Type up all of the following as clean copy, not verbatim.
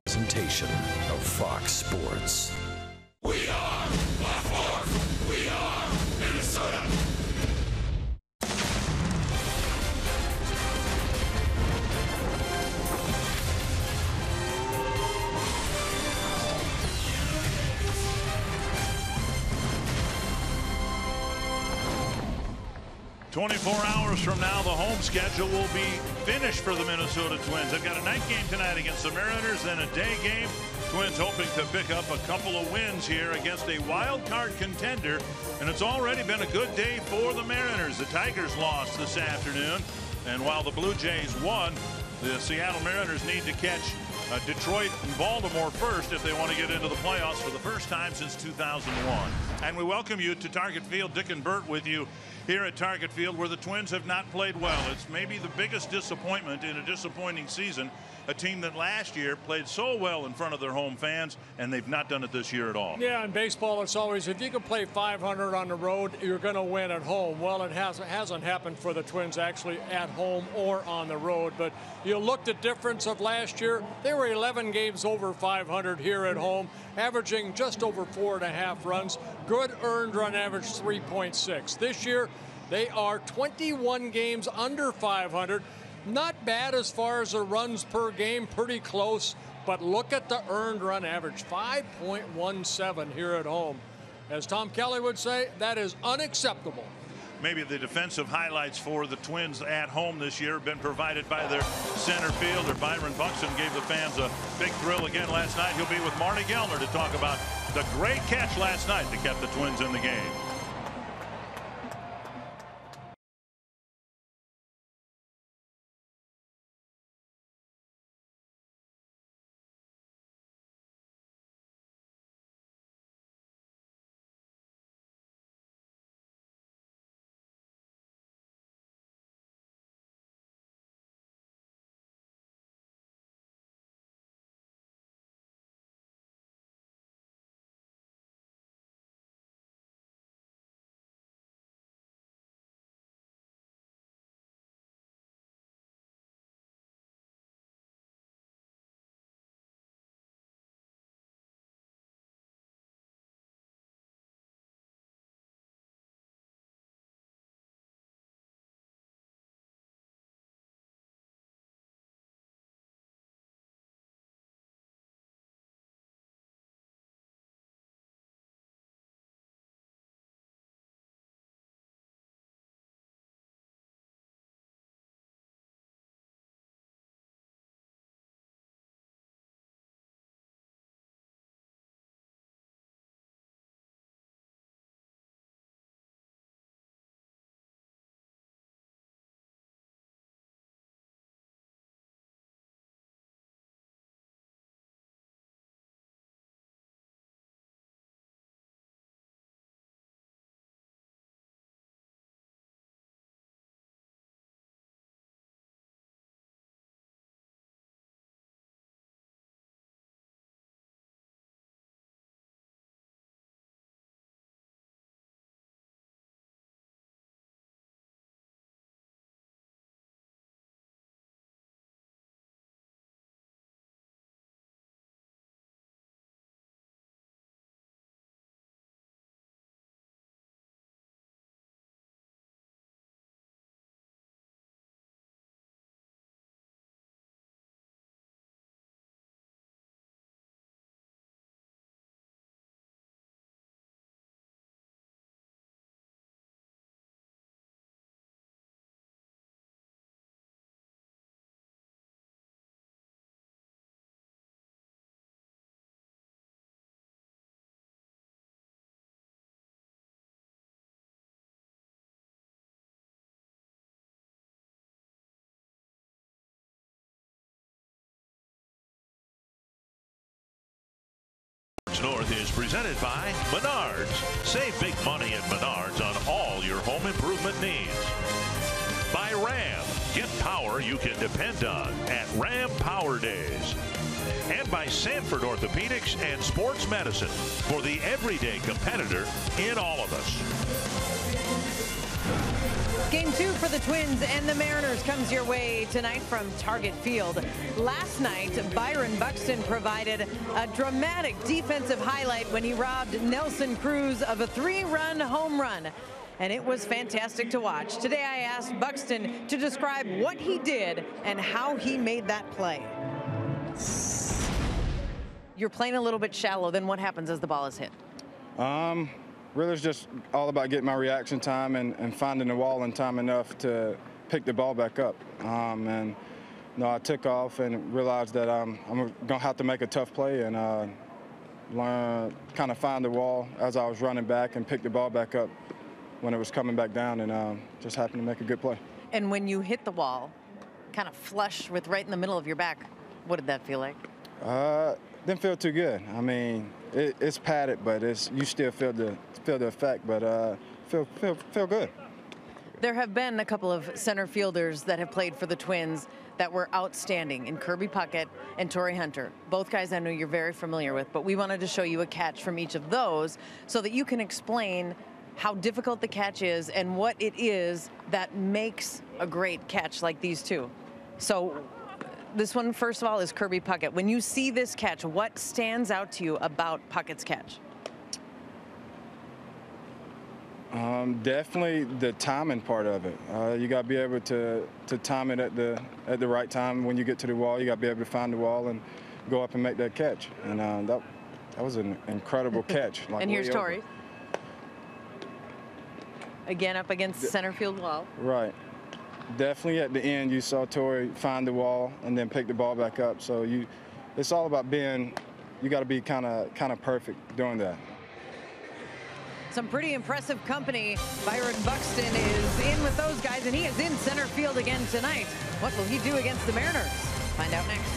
Presentation of Fox Sports. We are Fox. We are Minnesota. "24 hours from now, the home schedule will be finished for the Minnesota Twins. They've got a night game tonight against the Mariners, then a day game. Twins hoping to pick up a couple of wins here against a wild card contender, and it's already been a good day for the Mariners. The Tigers lost this afternoon, and while the Blue Jays won, the Seattle Mariners need to catch Detroit and Baltimore first if they want to get into the playoffs for the first time since 2001. And we welcome you to Target Field. Dick and Bert with you here at Target Field, where the Twins have not played well. It's maybe the biggest disappointment in a disappointing season. A team that last year played so well in front of their home fans, and they've not done it this year at all. Yeah, in baseball, it's always, if you can play 500 on the road, you're going to win at home. Well, it hasn't happened for the Twins actually at home or on the road. But you look at the difference of last year, they were 11 games over 500 here at home, averaging just over 4.5 runs. Good earned run average 3.6. This year, they are 21 games under 500. Not bad as far as the runs per game, pretty close, but look at the earned run average, 5.17 here at home. As Tom Kelly would say, that is unacceptable. Maybe the defensive highlights for the Twins at home this year have been provided by their center fielder. Byron Buxton gave the fans a big thrill again last night. He'll be with Marty Gellner to talk about the great catch last night that kept the Twins in the game. North is presented by Menards. Save big money at Menards on all your home improvement needs. By Ram. Get power you can depend on at Ram Power Days. And by Sanford Orthopedics and Sports Medicine for the everyday competitor in all of us. Game 2 for the Twins and the Mariners comes your way tonight from Target Field. Last night, Byron Buxton provided a dramatic defensive highlight when he robbed Nelson Cruz of a 3-run home run. And it was fantastic to watch. Today I asked Buxton to describe what he did and how he made that play. You're playing a little bit shallow. Then what happens as the ball is hit? Really, it's just all about getting my reaction time and finding the wall in time enough to pick the ball back up. And you know, I took off and realized that I'm gonna have to make a tough play and kind of find the wall as I was running back and pick the ball back up when it was coming back down, and just happened to make a good play. And when you hit the wall, kind of flush with right in the middle of your back, what did that feel like? Didn't feel too good. I mean, it's padded, but you still feel the effect, but feel good. There have been a couple of center fielders that have played for the Twins that were outstanding in Kirby Puckett and Torrey Hunter. Both guys I know you're very familiar with, but we wanted to show you a catch from each of those so that you can explain how difficult the catch is and what it is that makes a great catch like these two. So this one, first of all, is Kirby Puckett. When you see this catch, what stands out to you about Puckett's catch? Definitely the timing part of it. You got to be able to time it at the right time. When you get to the wall, you got to be able to find the wall and go up and make that catch. And that was an incredible catch. Like, and here's Torrey. Again, up against the center field wall. Right. Definitely at the end, you saw Torrey find the wall and then pick the ball back up. So it's all about you got to be kind of perfect doing that. Some pretty impressive company. Byron Buxton is in with those guys, and he is in center field again tonight. What will he do against the Mariners? Find out next.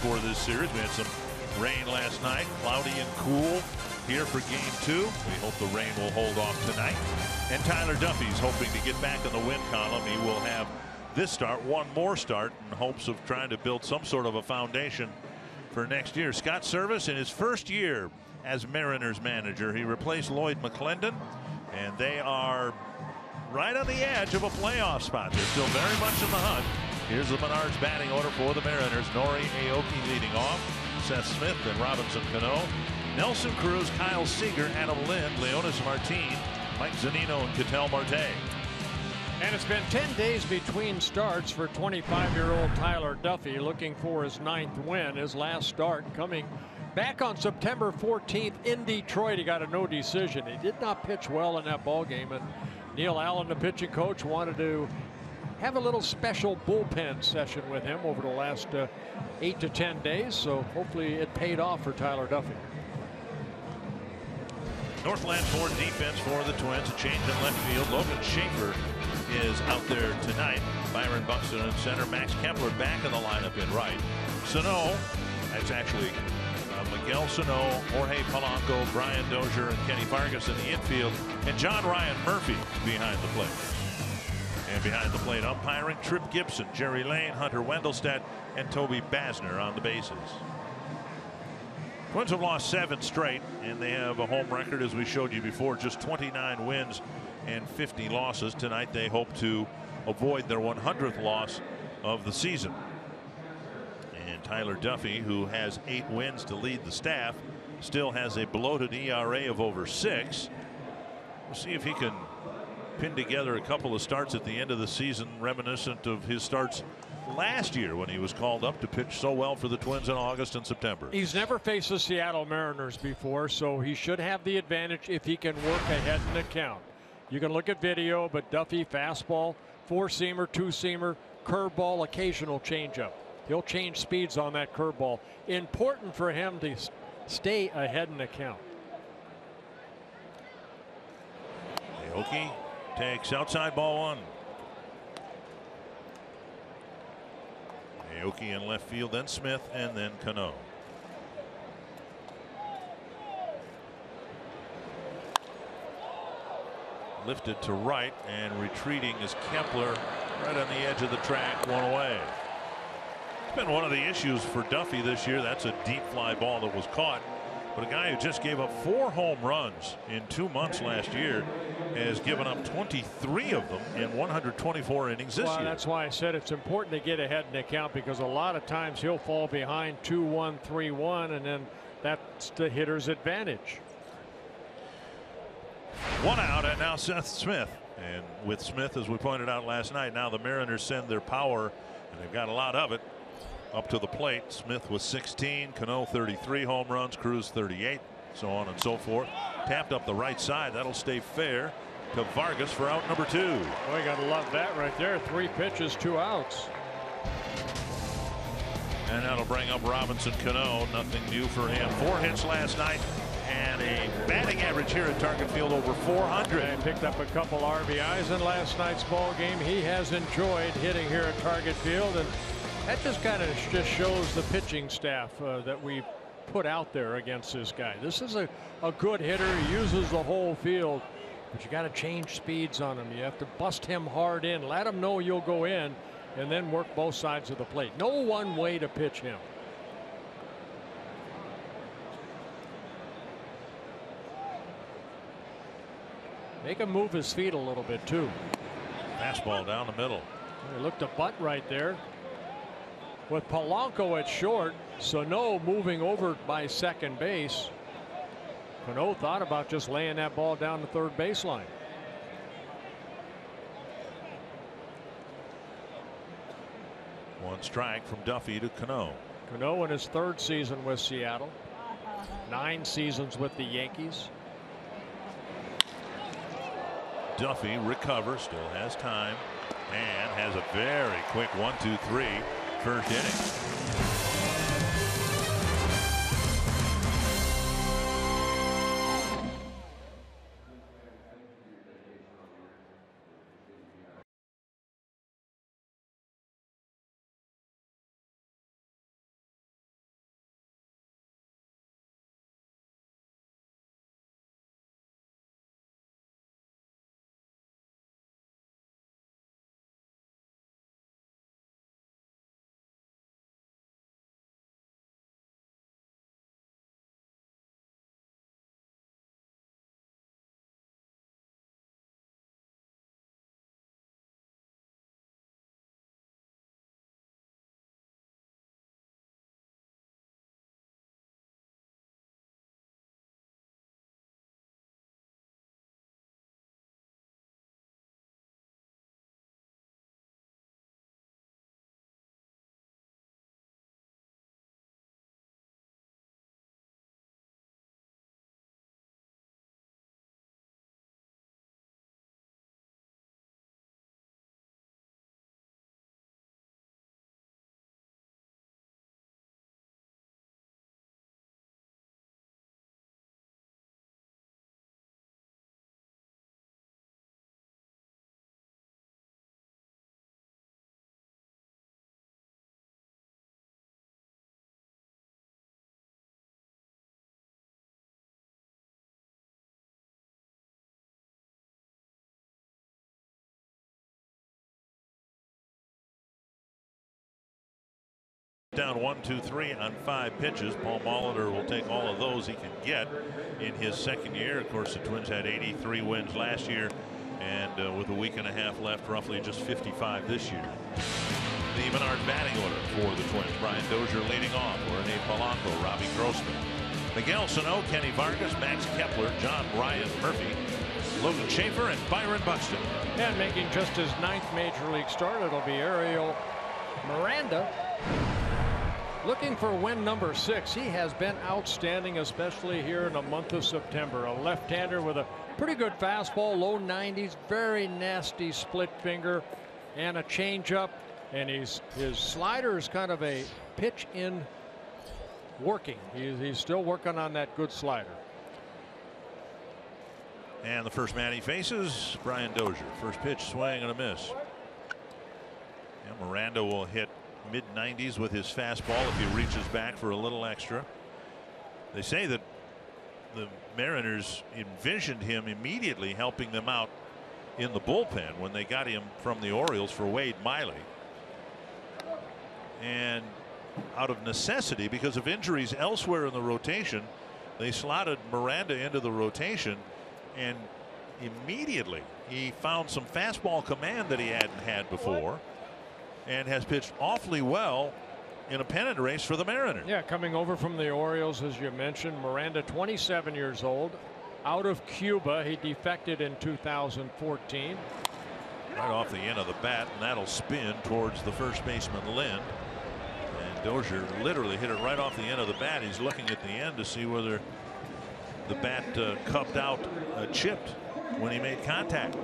For this series, we had some rain last night, cloudy and cool here for game 2. We hope the rain will hold off tonight. And Tyler Duffy's hoping to get back in the win column. He will have this start, one more start, in hopes of trying to build some sort of a foundation for next year. Scott Servais, in his first year as Mariners manager, he replaced Lloyd McClendon, and they are right on the edge of a playoff spot. They're still very much in the hunt. Here's the Menards batting order for the Mariners. Nori Aoki leading off. Seth Smith and Robinson Cano Nelson Cruz, Kyle Seager, Adam Lind, Leonis Martin, Mike Zunino, and Ketel Marte. And it's been 10 days between starts for 25-year-old Tyler Duffey, looking for his 9th win. His last start coming back on September 14th in Detroit. He got a no decision. He did not pitch well in that ball game, and Neil Allen, the pitching coach, wanted to have a little special bullpen session with him over the last 8 to 10 days. So hopefully it paid off for Tyler Duffey. Northland Ford defense for the Twins. A change in left field. Logan Schaefer is out there tonight. Byron Buxton in center. Max Kepler back in the lineup in right. Sano, that's actually Miguel Sano, Jorge Polanco, Brian Dozier, and Kenny Vargas in the infield, and John Ryan Murphy behind the plate. And behind the plate umpiring, Trip Gibson, Jerry Lane, Hunter Wendelstedt, and Toby Basner on the bases. Twins have lost 7 straight, and they have a home record, as we showed you before, just 29 wins and 50 losses. Tonight they hope to avoid their 100th loss of the season. And Tyler Duffey, who has 8 wins to lead the staff, still has a bloated ERA of over 6. We'll see if he can pin together a couple of starts at the end of the season reminiscent of his starts last year when he was called up to pitch so well for the Twins in August and September. He's never faced the Seattle Mariners before, so he should have the advantage if he can work ahead in the count. You can look at video, but Duffey fastball, 4-seamer, 2-seamer, curveball, occasional changeup. He'll change speeds on that curveball. Important for him to stay ahead in the count. Aoki takes outside ball 1. Aoki in left field, then Smith, and then Cano. Lifted to right, and retreating is Kepler, right on the edge of the track, 1 away. It's been one of the issues for Duffey this year. That's a deep fly ball that was caught. But a guy who just gave up 4 home runs in 2 months last year has given up 23 of them in 124 innings this year. That's why I said it's important to get ahead in the count, because a lot of times he'll fall behind 2-1, 3-1, and then that's the hitter's advantage. 1 out, and now Seth Smith. And with Smith, as we pointed out last night, now the Mariners send their power, and they've got a lot of it, up to the plate. Smith was 16, Cano 33 home runs, Cruz 38, so on and so forth. Tapped up the right side. That'll stay fair to Vargas for out number 2. Boy, you gotta love that right there. 3 pitches, 2 outs. And that'll bring up Robinson Cano. Nothing new for him. 4 hits last night, and a batting average here at Target Field over 400. And picked up a couple RBIs in last night's ball game. He has enjoyed hitting here at Target Field, and that just kind of shows the pitching staff that we put out there against this guy. This is a good hitter. He uses the whole field, but you got to change speeds on him. You have to bust him hard in, let him know you'll go in, and then work both sides of the plate. No one way to pitch him. Make him move his feet a little bit too. Fastball down the middle. He looked a butt right there. With Polanco at short, Sano moving over by second base. Cano thought about just laying that ball down the third baseline. One strike from Duffey to Cano. Cano in his 3rd season with Seattle. 9 seasons with the Yankees. Duffey recovers, still has time, and has a very quick 1-2-3 first inning. Down 1-2-3 on 5 pitches. Paul Molitor will take all of those he can get in his second year. Of course, the Twins had 83 wins last year, and with a week and a half left, roughly just 55 this year. The Menard batting order for the Twins: Brian Dozier leading off, Jorge Polanco, Robbie Grossman, Miguel Sano, Kenny Vargas, Max Kepler, John Ryan Murphy, Logan Schaefer, and Byron Buxton. And making just his 9th major league start, it'll be Ariel Miranda. Looking for win number 6. He has been outstanding, especially here in the month of September. A left-hander with a pretty good fastball, low 90s, very nasty split finger, and a changeup. And his slider is kind of a pitch in working. He's still working on that good slider. And the first man he faces, Brian Dozier. First pitch, swing and a miss. And Miranda will hit mid-90s with his fastball if he reaches back for a little extra. They say that the Mariners envisioned him immediately helping them out in the bullpen when they got him from the Orioles for Wade Miley. And out of necessity, because of injuries elsewhere in the rotation, they slotted Miranda into the rotation, and immediately he found some fastball command that he hadn't had before, and has pitched awfully well in a pennant race for the Mariners. Yeah, coming over from the Orioles, as you mentioned. Miranda, 27 years old, out of Cuba. He defected in 2014. Right off the end of the bat, and that'll spin towards the first baseman Lind. And Dozier literally hit it right off the end of the bat. He's looking at the end to see whether the bat cupped out, chipped when he made contact.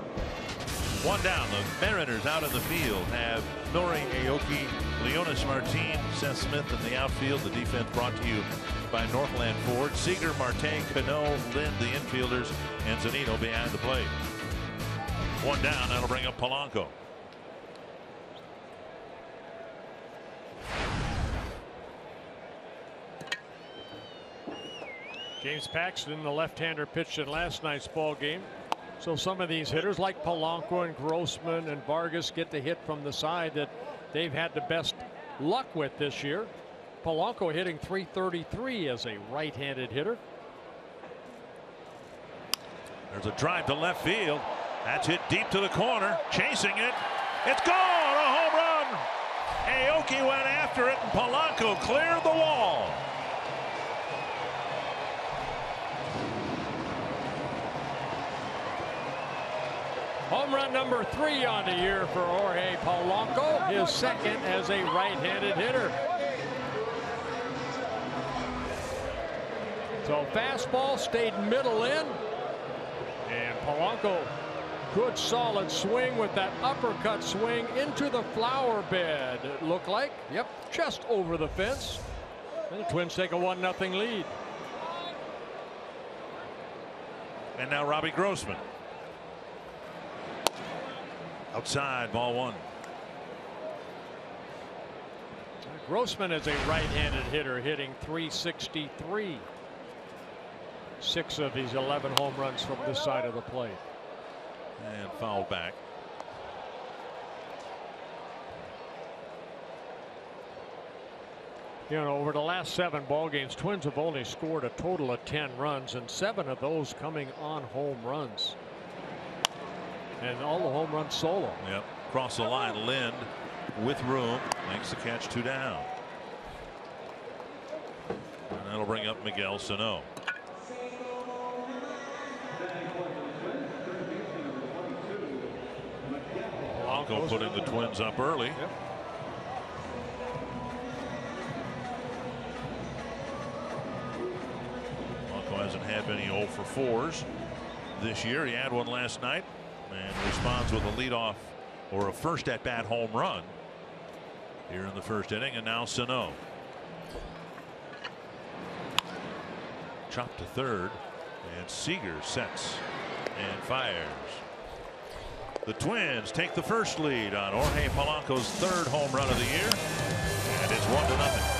One down. The Mariners out in the field have Nori Aoki, Leonis Martin, Seth Smith in the outfield. The defense brought to you by Northland Ford. Seager, Marte, Cano, Lind, the infielders, and Zunino behind the plate. One down. That'll bring up Polanco. James Paxton, the left-hander, pitched in last night's ball game. So some of these hitters like Polanco and Grossman and Vargas get the hit from the side that they've had the best luck with this year. Polanco hitting .333 as a right-handed hitter. There's a drive to left field. That's hit deep to the corner. Chasing it. It's gone. A home run. Aoki went after it, and Polanco cleared the wall. Home run number 3 on the year for Jorge Polanco, his second as a right-handed hitter. So fastball stayed middle in, and Polanco, good solid swing with that uppercut swing into the flower bed. It looked like, yep, just over the fence. And the Twins take a 1-0 lead. And now Robbie Grossman. Outside, ball 1. Grossman is a right-handed hitter, hitting .363. 6 of his 11 home runs from this side of the plate. And fouled back. You know, over the last 7 ball games, Twins have only scored a total of 10 runs, and 7 of those coming on home runs. And all the home runs solo. Yep. Across the line, Lind with room makes the catch, 2 down. And that'll bring up Miguel Sano. Polanco putting the Twins up early. Yep. Polanco hasn't had many 0 for 4s this year. He had one last night and responds with a leadoff or a first at bat home run here in the first inning. And now Sano. Chopped to third, and Seager sets and fires. The Twins take the first lead on Jorge Polanco's 3rd home run of the year, and it's 1-0.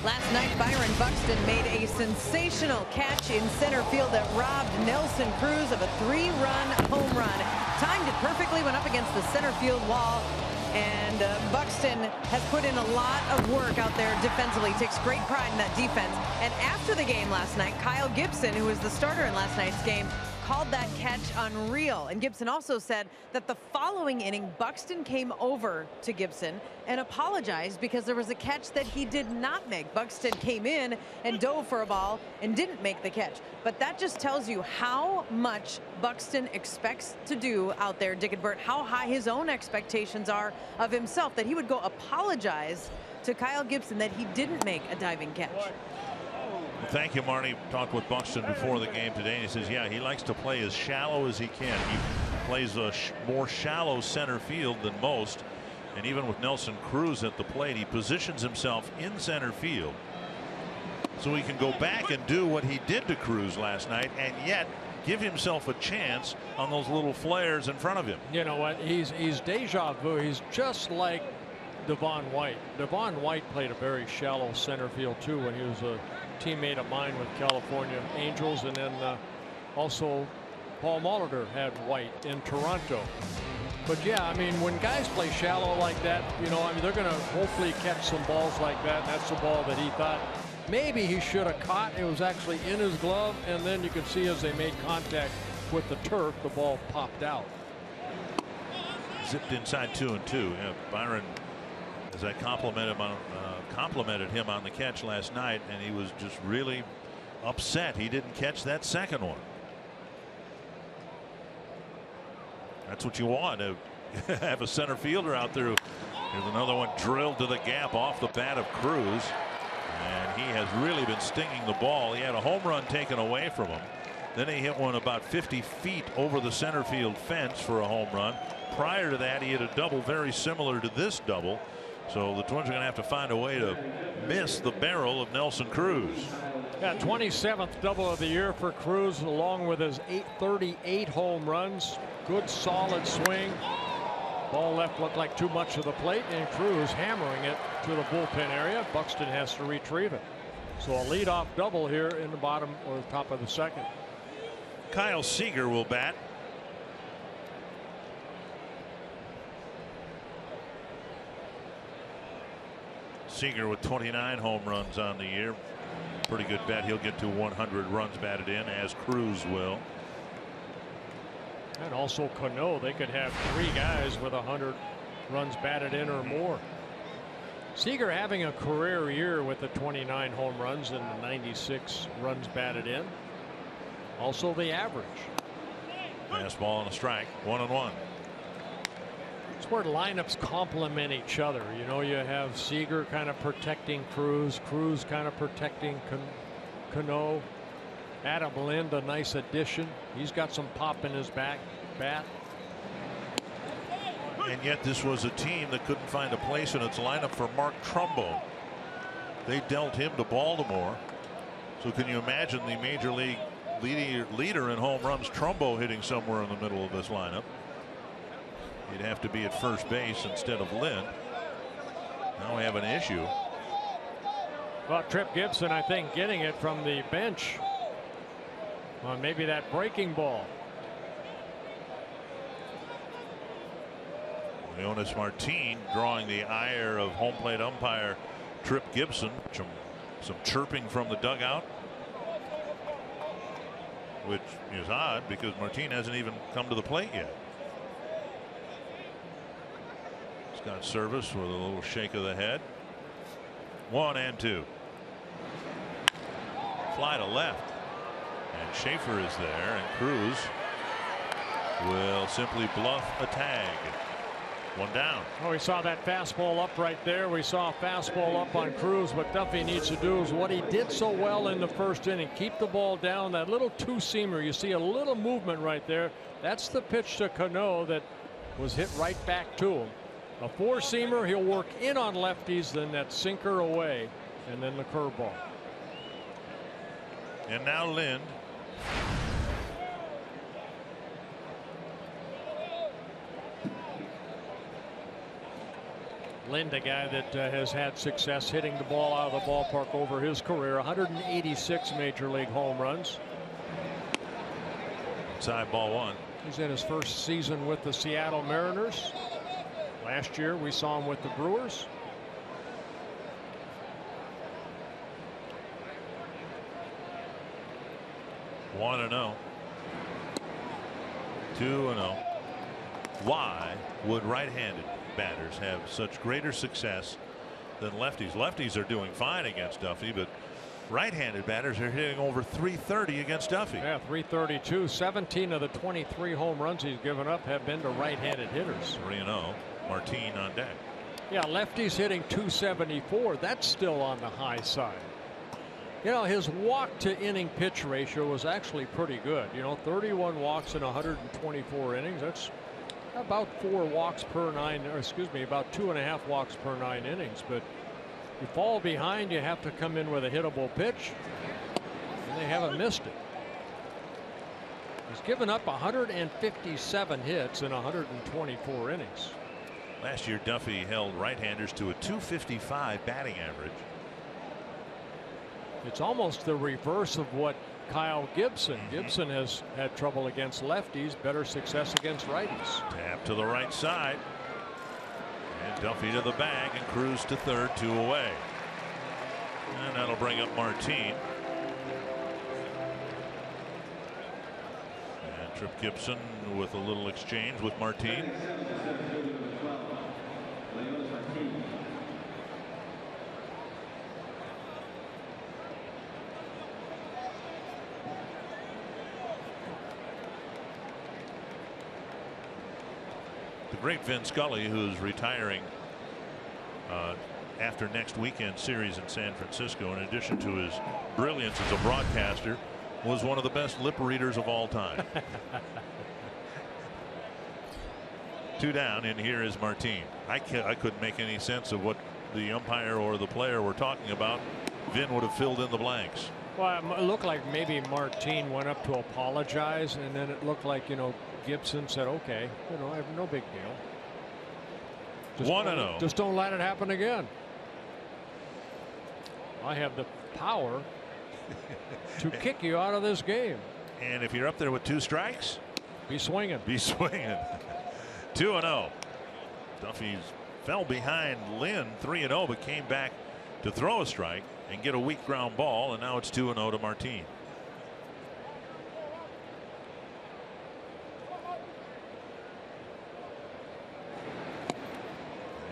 Last night, Byron Buxton made a sensational catch in center field that robbed Nelson Cruz of a 3-run home run. Timed it perfectly, went up against the center field wall. And Buxton has put in a lot of work out there defensively. Takes great pride in that defense. And after the game last night, Kyle Gibson, who was the starter in last night's game, called that catch unreal. And Gibson also said that the following inning, Buxton came over to Gibson and apologized because there was a catch that he did not make. Buxton came in and dove for a ball and didn't make the catch. But that just tells you how much Buxton expects to do out there, Dick and Bert, how high his own expectations are of himself, that he would go apologize to Kyle Gibson that he didn't make a diving catch. Thank you, Marty. Talked with Buxton before the game today, and he says, yeah, he likes to play as shallow as he can. He plays a more shallow center field than most, and even with Nelson Cruz at the plate, he positions himself in center field so he can go back and do what he did to Cruz last night, and yet give himself a chance on those little flares in front of him. You know what? He's deja vu. He's just like Devon White. Devon White played a very shallow center field too when he was a teammate of mine with California Angels, and then also Paul Molitor had White in Toronto. But yeah, I mean, when guys play shallow like that, you know, I mean, they're going to hopefully catch some balls like that. And that's the ball that he thought maybe he should have caught. It was actually in his glove, and then you can see as they made contact with the turf, the ball popped out. Zipped inside 2-2. Yeah, Byron, as I complimented him on the catch last night, and he was just really upset he didn't catch that second one. That's what you want, to have a center fielder out there. Here's another one drilled to the gap off the bat of Cruz, and he has really been stinging the ball. He had a home run taken away from him. Then he hit one about 50 feet over the center field fence for a home run. Prior to that, he hit a double very similar to this double. So the Twins are going to have to find a way to miss the barrel of Nelson Cruz. Yeah, 27th double of the year for Cruz, along with his 38 home runs. Good solid swing. Ball left looked like too much of the plate, and Cruz hammering it to the bullpen area. Buxton has to retrieve it. So a leadoff double here in the bottom or top of the second. Kyle Seager will bat. Seager with 29 home runs on the year. Pretty good bet. He'll get to 100 runs batted in, as Cruz will. And also Cano, they could have 3 guys with 100 runs batted in or more. Seager having a career year with the 29 home runs and the 96 runs batted in. Also the average. Fastball and a strike. 1-1. It's where lineups complement each other. You know, you have Seager kind of protecting Cruz, Cruz kind of protecting Cano. Adam Lind, a nice addition. He's got some pop in his bat. And yet this was a team that couldn't find a place in its lineup for Mark Trumbo. They dealt him to Baltimore. So can you imagine the major league leader in home runs, Trumbo, hitting somewhere in the middle of this lineup? He'd have to be at first base instead of Lind. Now we have an issue. Well, Trip Gibson, I think, getting it from the bench on maybe that breaking ball. Leonis Martin drawing the ire of home plate umpire Trip Gibson. Some chirping from the dugout, which is odd because Martin hasn't even come to the plate yet. Got service with a little shake of the head. 1-2. Fly to left, and Schaefer is there, and Cruz will simply bluff a tag. 1 down. Oh, we saw that fastball up right there. We saw a fastball up on Cruz. What Duffy needs to do is what he did so well in the first inning, keep the ball down. That little two-seamer, you see a little movement right there. That's the pitch to Cano that was hit right back to him. A 4-seamer, he'll work in on lefties, then that sinker away, and then the curveball. And now Lind. Lind, a guy that has had success hitting the ball out of the ballpark over his career. 186 major league home runs. Inside ball one. He's in his first season with the Seattle Mariners. Last year we saw him with the Brewers. One and 0. 2-0. Why would right-handed batters have such greater success than lefties? Lefties are doing fine against Duffy, but right-handed batters are hitting over 330 against Duffy. Yeah, 332. 17 of the 23 home runs he's given up have been to right-handed hitters. 3-0. Martin on deck. Yeah, lefties hitting 274. That's still on the high side. You know, his walk to inning pitch ratio was actually pretty good. You know, 31 walks in 124 innings. That's about 4 walks per 9, or excuse me, about 2.5 walks per 9 innings. But you fall behind, you have to come in with a hittable pitch, and they haven't missed it. He's given up 157 hits in 124 innings. Last year, Duffy held right-handers to a .255 batting average. It's almost the reverse of what Kyle Gibson. Gibson has had trouble against lefties, better success against righties. Tap to the right side. And Duffy to the bag and Cruz to third, 2 away. And that'll bring up Martin. And Trip Gibson with a little exchange with Martin. The great Vin Scully, who's retiring after next weekend series in San Francisco, in addition to his brilliance as a broadcaster, was one of the best lip readers of all time. 2 down, and here is Martin. I couldn't make any sense of what the umpire or the player were talking about. Vin would have filled in the blanks. Well, it looked like maybe Martin went up to apologize, and then it looked like, you know, Gibson said, okay, you know, I have no big deal. 1-0. Just don't let it happen again. I have the power to kick you out of this game. And if you're up there with 2 strikes, be swinging. Be swinging. 2-0. Duffy fell behind Lynn 3-0, but came back to throw a strike and get a weak ground ball, and now it's 2-0 to Martin.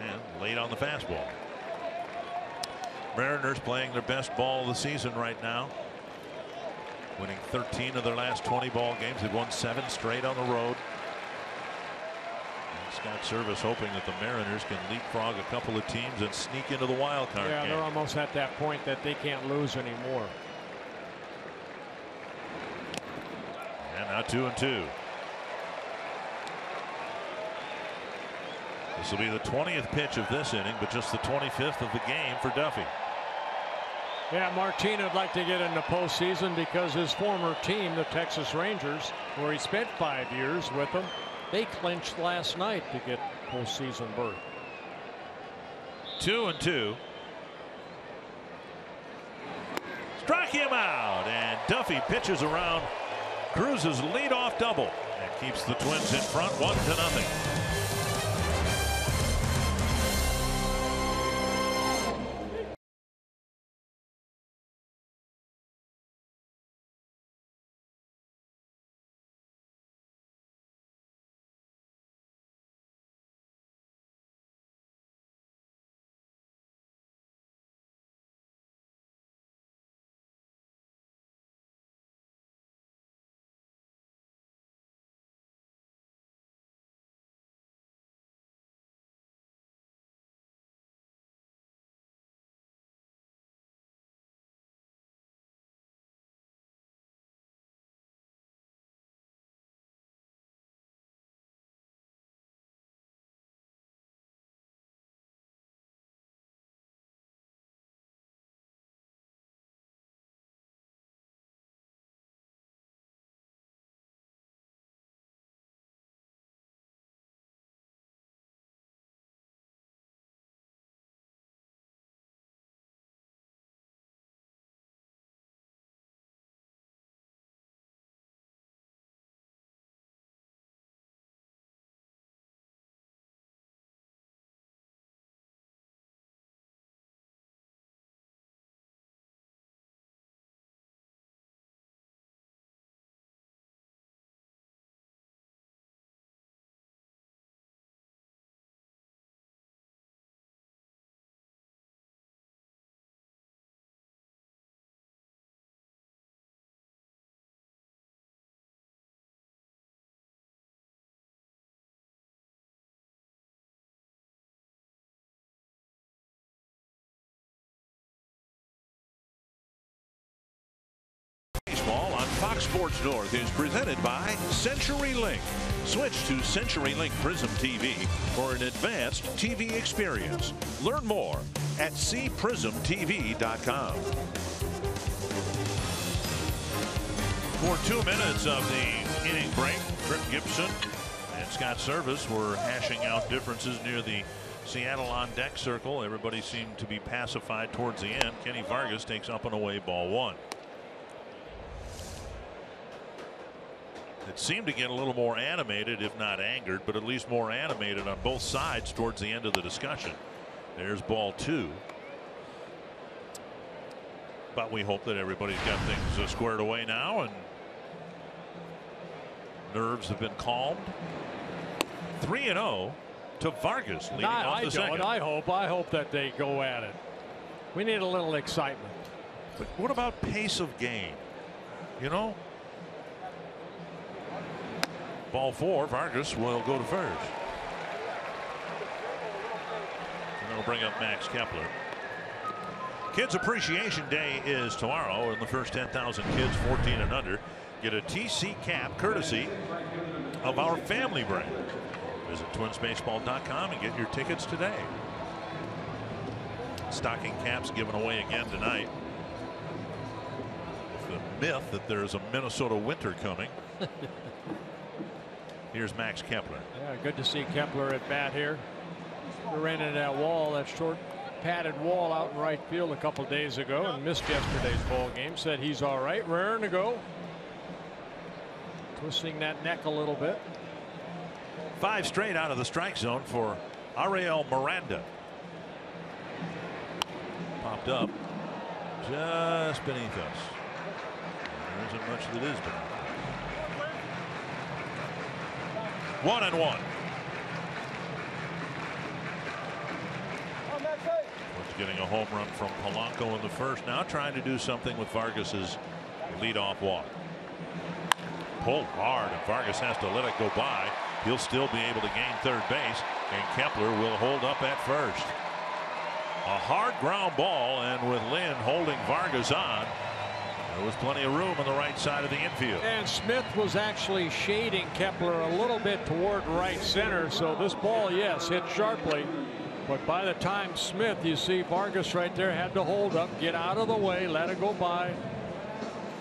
And late on the fastball. Mariners playing their best ball of the season right now, winning 13 of their last 20 ball games. They've won 7 straight on the road. Scott Servais hoping that the Mariners can leapfrog a couple of teams and sneak into the wild card game. They're almost at that point that they can't lose anymore. And now 2-2. This will be the 20th pitch of this inning, but just the 25th of the game for Duffy. Yeah, Martin would like to get into postseason because his former team, the Texas Rangers, where he spent 5 years with them, they clinched last night to get postseason berth. 2-2. Struck him out, and Duffy pitches around Cruz's leadoff double and keeps the Twins in front 1-0. Sports North is presented by CenturyLink. Switch to CenturyLink Prism TV for an advanced TV experience. Learn more at cprismtv.com. For 2 minutes of the inning break, Trip Gibson and Scott Service were hashing out differences near the Seattle on deck circle. Everybody seemed to be pacified towards the end. Kenny Vargas takes up and away ball 1. It seemed to get a little more animated, if not angered, but at least more animated on both sides towards the end of the discussion. There's ball 2. But we hope that everybody's got things squared away now and nerves have been calmed. 3-0 to Vargas leading off the second. I hope that they go at it. We need a little excitement. But what about pace of game? You know? Ball 4, Vargas will go to first. And that'll bring up Max Kepler. Kids Appreciation Day is tomorrow, and the first 10,000 kids 14 and under get a TC cap courtesy of our family brand. Visit twinsbaseball.com and get your tickets today. Stocking caps given away again tonight. The myth that there's a Minnesota winter coming. Here's Max Kepler. Yeah, good to see Kepler at bat here. We ran into that wall, that short padded wall out in right field a couple days ago and missed yesterday's ball game. Said he's all right, raring to go. Twisting that neck a little bit. 5 straight out of the strike zone for Ariel Miranda. Popped up just beneath us. There isn't much that is beneath. 1-1. Woods getting a home run from Polanco in the first. Now trying to do something with Vargas's leadoff walk. Pulled hard, and Vargas has to let it go by. He'll still be able to gain third base, and Kepler will hold up at first. A hard ground ball, and with Lynn holding Vargas on, there was plenty of room on the right side of the infield. And Smith was actually shading Kepler a little bit toward right center. So this ball, yes, hit sharply. But by the time Smith, you see Vargas right there, had to hold up, get out of the way, let it go by.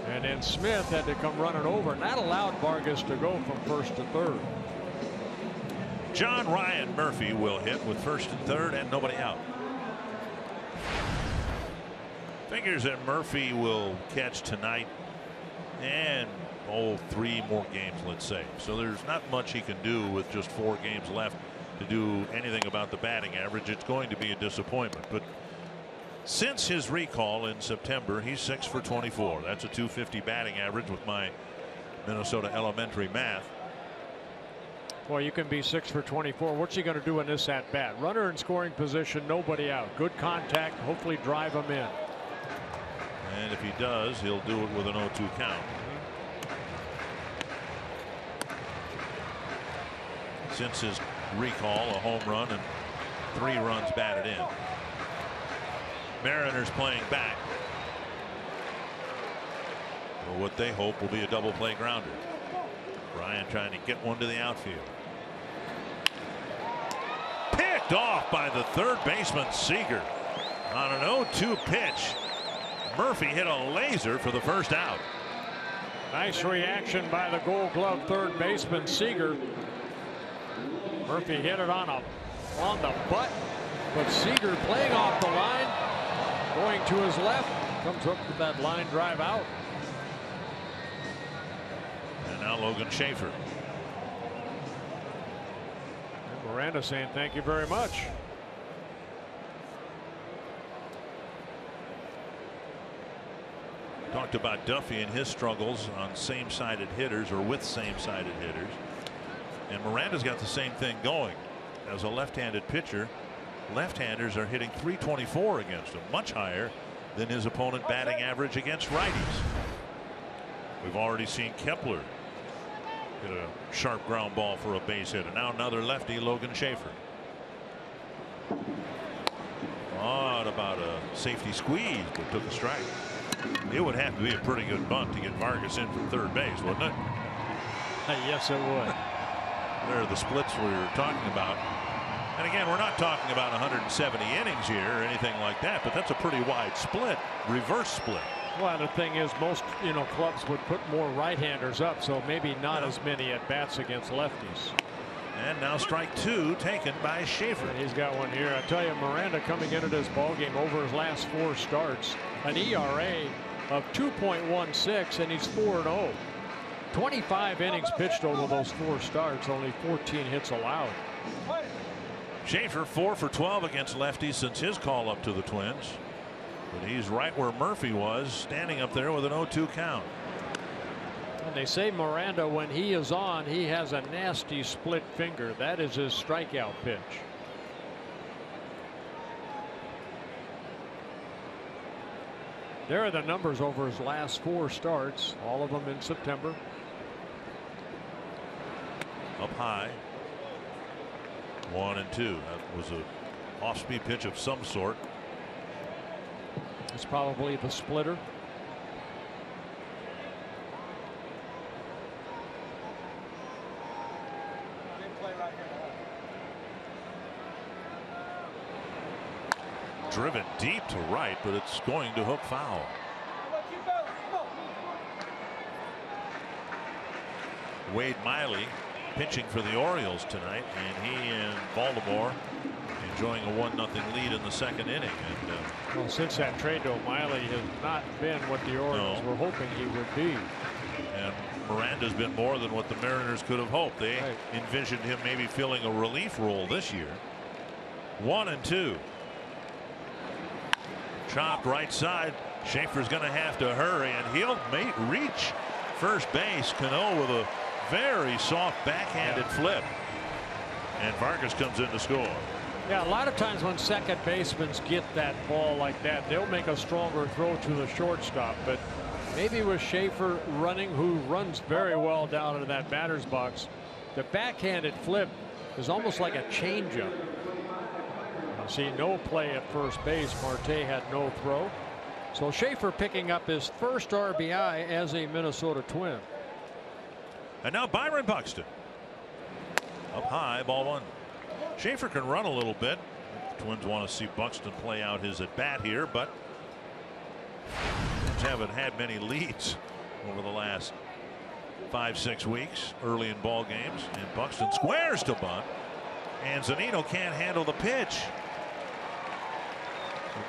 And then Smith had to come running over. And that allowed Vargas to go from first to third. John Ryan Murphy will hit with first and third and nobody out. Figures that Murphy will catch tonight and 3 more games, let's say. So there's not much he can do with just 4 games left to do anything about the batting average. It's going to be a disappointment. But since his recall in September, he's 6 for 24. That's a .250 batting average with my Minnesota elementary math. Well, you can be 6 for 24. What's he going to do in this at bat? Runner in scoring position, nobody out. Good contact, hopefully drive him in. And if he does, he'll do it with an 0-2 count. Since his recall, a home run and 3 runs batted in. Mariners playing back for what they hope will be a double play grounder. Ryan trying to get one to the outfield. Picked off by the third baseman Seager on an 0-2 pitch. Murphy hit a laser for the first out. Nice reaction by the Gold Glove third baseman Seager. Murphy hit it on the butt, but Seager playing off the line, going to his left, comes up with that line drive out. And now Logan Schaefer. And Miranda saying thank you very much. Talked about Duffy and his struggles on same-sided hitters or with same-sided hitters. And Miranda's got the same thing going. As a left-handed pitcher, left-handers are hitting .324 against him, much higher than his opponent batting average against righties. We've already seen Kepler hit a sharp ground ball for a base hit. And now another lefty, Logan Schaefer. Thought about a safety squeeze, but took a strike. It would have to be a pretty good bunt to get Vargas in from third base, wouldn't it? Yes, it would. There are the splits we were talking about. And again, we're not talking about 170 innings here or anything like that, but that's a pretty wide split, reverse split. Well, the thing is, most clubs would put more right-handers up, so maybe not as many at bats against lefties. And now strike two taken by Schaefer. And he's got one here. I tell you, Miranda coming into this ball game over his last 4 starts, an ERA of 2.16, and he's 4-0. 25 innings pitched over those 4 starts, only 14 hits allowed. Schaefer 4 for 12 against lefties since his call up to the Twins. But he's right where Murphy was, standing up there with an 0-2 count. And they say Miranda, when he is on, he has a nasty split finger. That is his strikeout pitch. There are the numbers over his last 4 starts, all of them in September. Up high. 1-2. That was a off-speed pitch of some sort. It's probably the splitter. Driven deep to right, but it's going to hook foul. Wade Miley pitching for the Orioles tonight, and he and Baltimore enjoying a 1-0 lead in the second inning. And well, since that trade, though, Miley has not been what the Orioles were hoping he would be. And Miranda's been more than what the Mariners could have hoped. They envisioned him maybe filling a relief role this year. 1-2. Chopped right side. Schaefer's going to have to hurry, and he'll reach first base. Cano with a very soft backhanded flip, and Vargas comes in to score. Yeah, a lot of times when second basemen get that ball like that, they'll make a stronger throw to the shortstop. But maybe with Schaefer running, who runs very well down into that batter's box, the backhanded flip is almost like a changeup. See no play at first base. Marte had no throw. So Schaefer picking up his first RBI as a Minnesota Twin. And now Byron Buxton. Up high, ball 1. Schaefer can run a little bit. The Twins want to see Buxton play out his at bat here, but Twins haven't had many leads over the last 5-6 weeks early in ball games. And Buxton squares to bunt, and Zunino can't handle the pitch.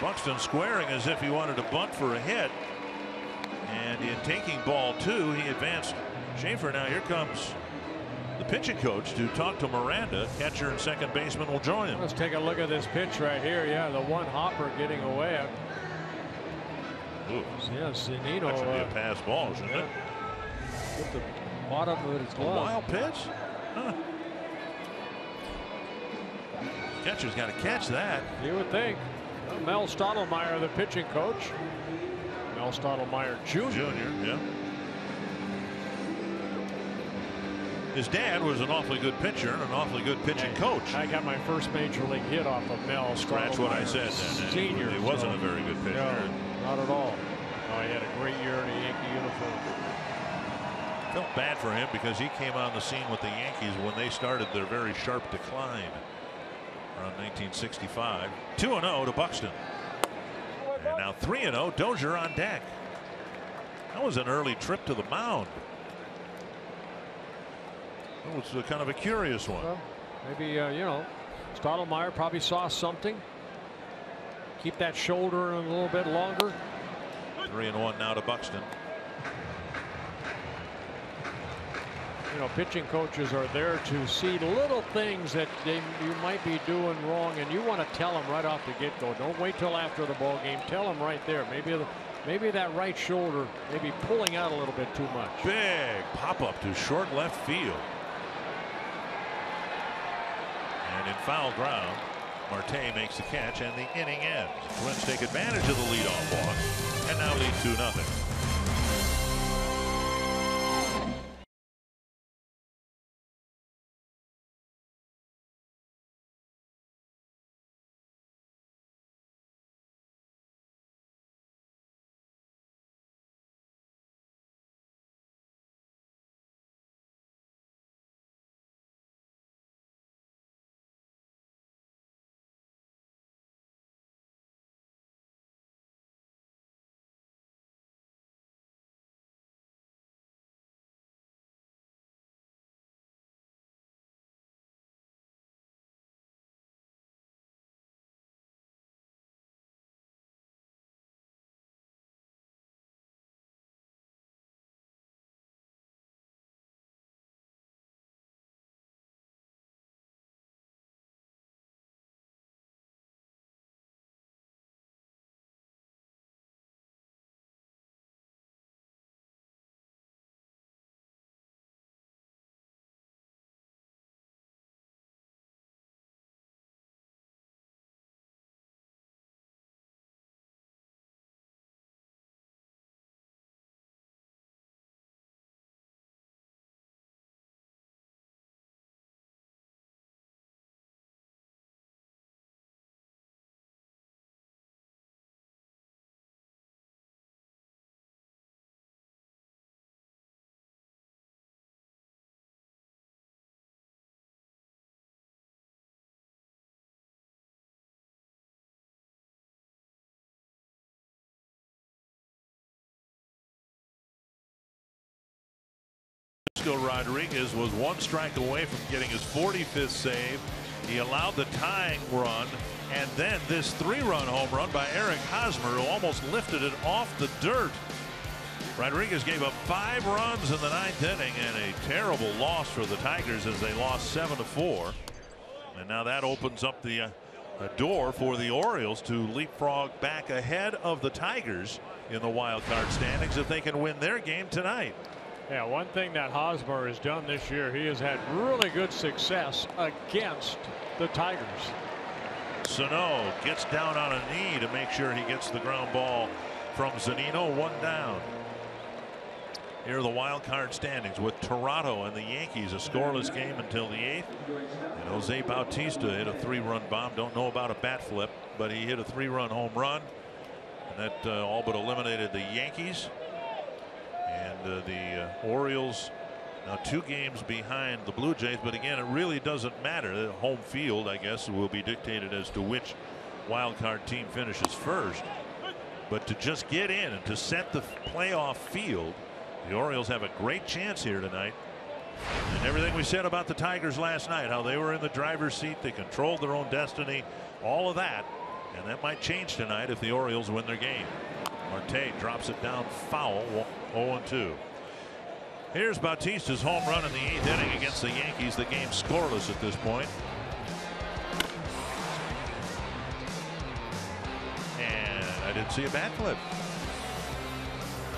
Buxton squaring as if he wanted to bunt for a hit, and in taking ball 2, he advanced Schaefer. Now here comes the pitching coach to talk to Miranda. Catcher and second baseman will join him. Let's take a look at this pitch right here. Yeah, the one hopper getting away. Ooh. Yeah, Zunino. That should be a pass ball, shouldn't it? With the bottom of his glove. A wild pitch? Huh. Catcher's got to catch that. You would think. Well, Mel Stottlemyre, the pitching coach. Mel Stottlemyre Jr. Yeah. His dad was an awfully good pitcher and an awfully good pitching coach. I got my first major league hit off of Mel. Scratch what I said then. Senior. He wasn't a very good pitcher. No, not at all. Oh, he had a great year in a Yankee uniform. Felt bad for him because he came on the scene with the Yankees when they started their very sharp decline around 1965. 2-0 to Buxton. And now 3-0. Dozier on deck. That was an early trip to the mound. That was kind of a curious one. Well, maybe Stottlemyre probably saw something. Keep that shoulder in a little bit longer. 3-1 now to Buxton. Pitching coaches are there to see little things that you might be doing wrong, and you want to tell them right off the get-go. Don't wait till after the ball game. Tell them right there. Maybe that right shoulder maybe pulling out a little bit too much. Big pop up to short left field. And in foul ground, Marte makes the catch, and the inning ends. The Twins take advantage of the leadoff walk and now lead 2-0. Francisco Rodriguez was 1 strike away from getting his 45th save. He allowed the tying run, and then this 3-run home run by Eric Hosmer, who almost lifted it off the dirt. Rodriguez gave up 5 runs in the 9th inning, and a terrible loss for the Tigers as they lost 7-4. And now that opens up the door for the Orioles to leapfrog back ahead of the Tigers in the wild card standings if they can win their game tonight. Yeah, one thing that Hosmer has done this year, he has had really good success against the Tigers. Sano gets down on a knee to make sure he gets the ground ball from Zunino. 1 down. Here are the wild card standings with Toronto and the Yankees, a scoreless game until the 8th. And Jose Bautista hit a 3-run bomb. Don't know about a bat flip, but he hit a 3-run home run, and that all but eliminated the Yankees. And the Orioles now 2 games behind the Blue Jays, but again, it really doesn't matter. The home field, I guess, will be dictated as to which wild card team finishes first. But to just get in and to set the playoff field, the Orioles have a great chance here tonight. And everything we said about the Tigers last night, how they were in the driver's seat, they controlled their own destiny, all of that, and that might change tonight if the Orioles win their game. Marte drops it down foul, 0-2. Here's Bautista's home run in the 8th inning against the Yankees. The game's scoreless at this point. And I didn't see a bat flip.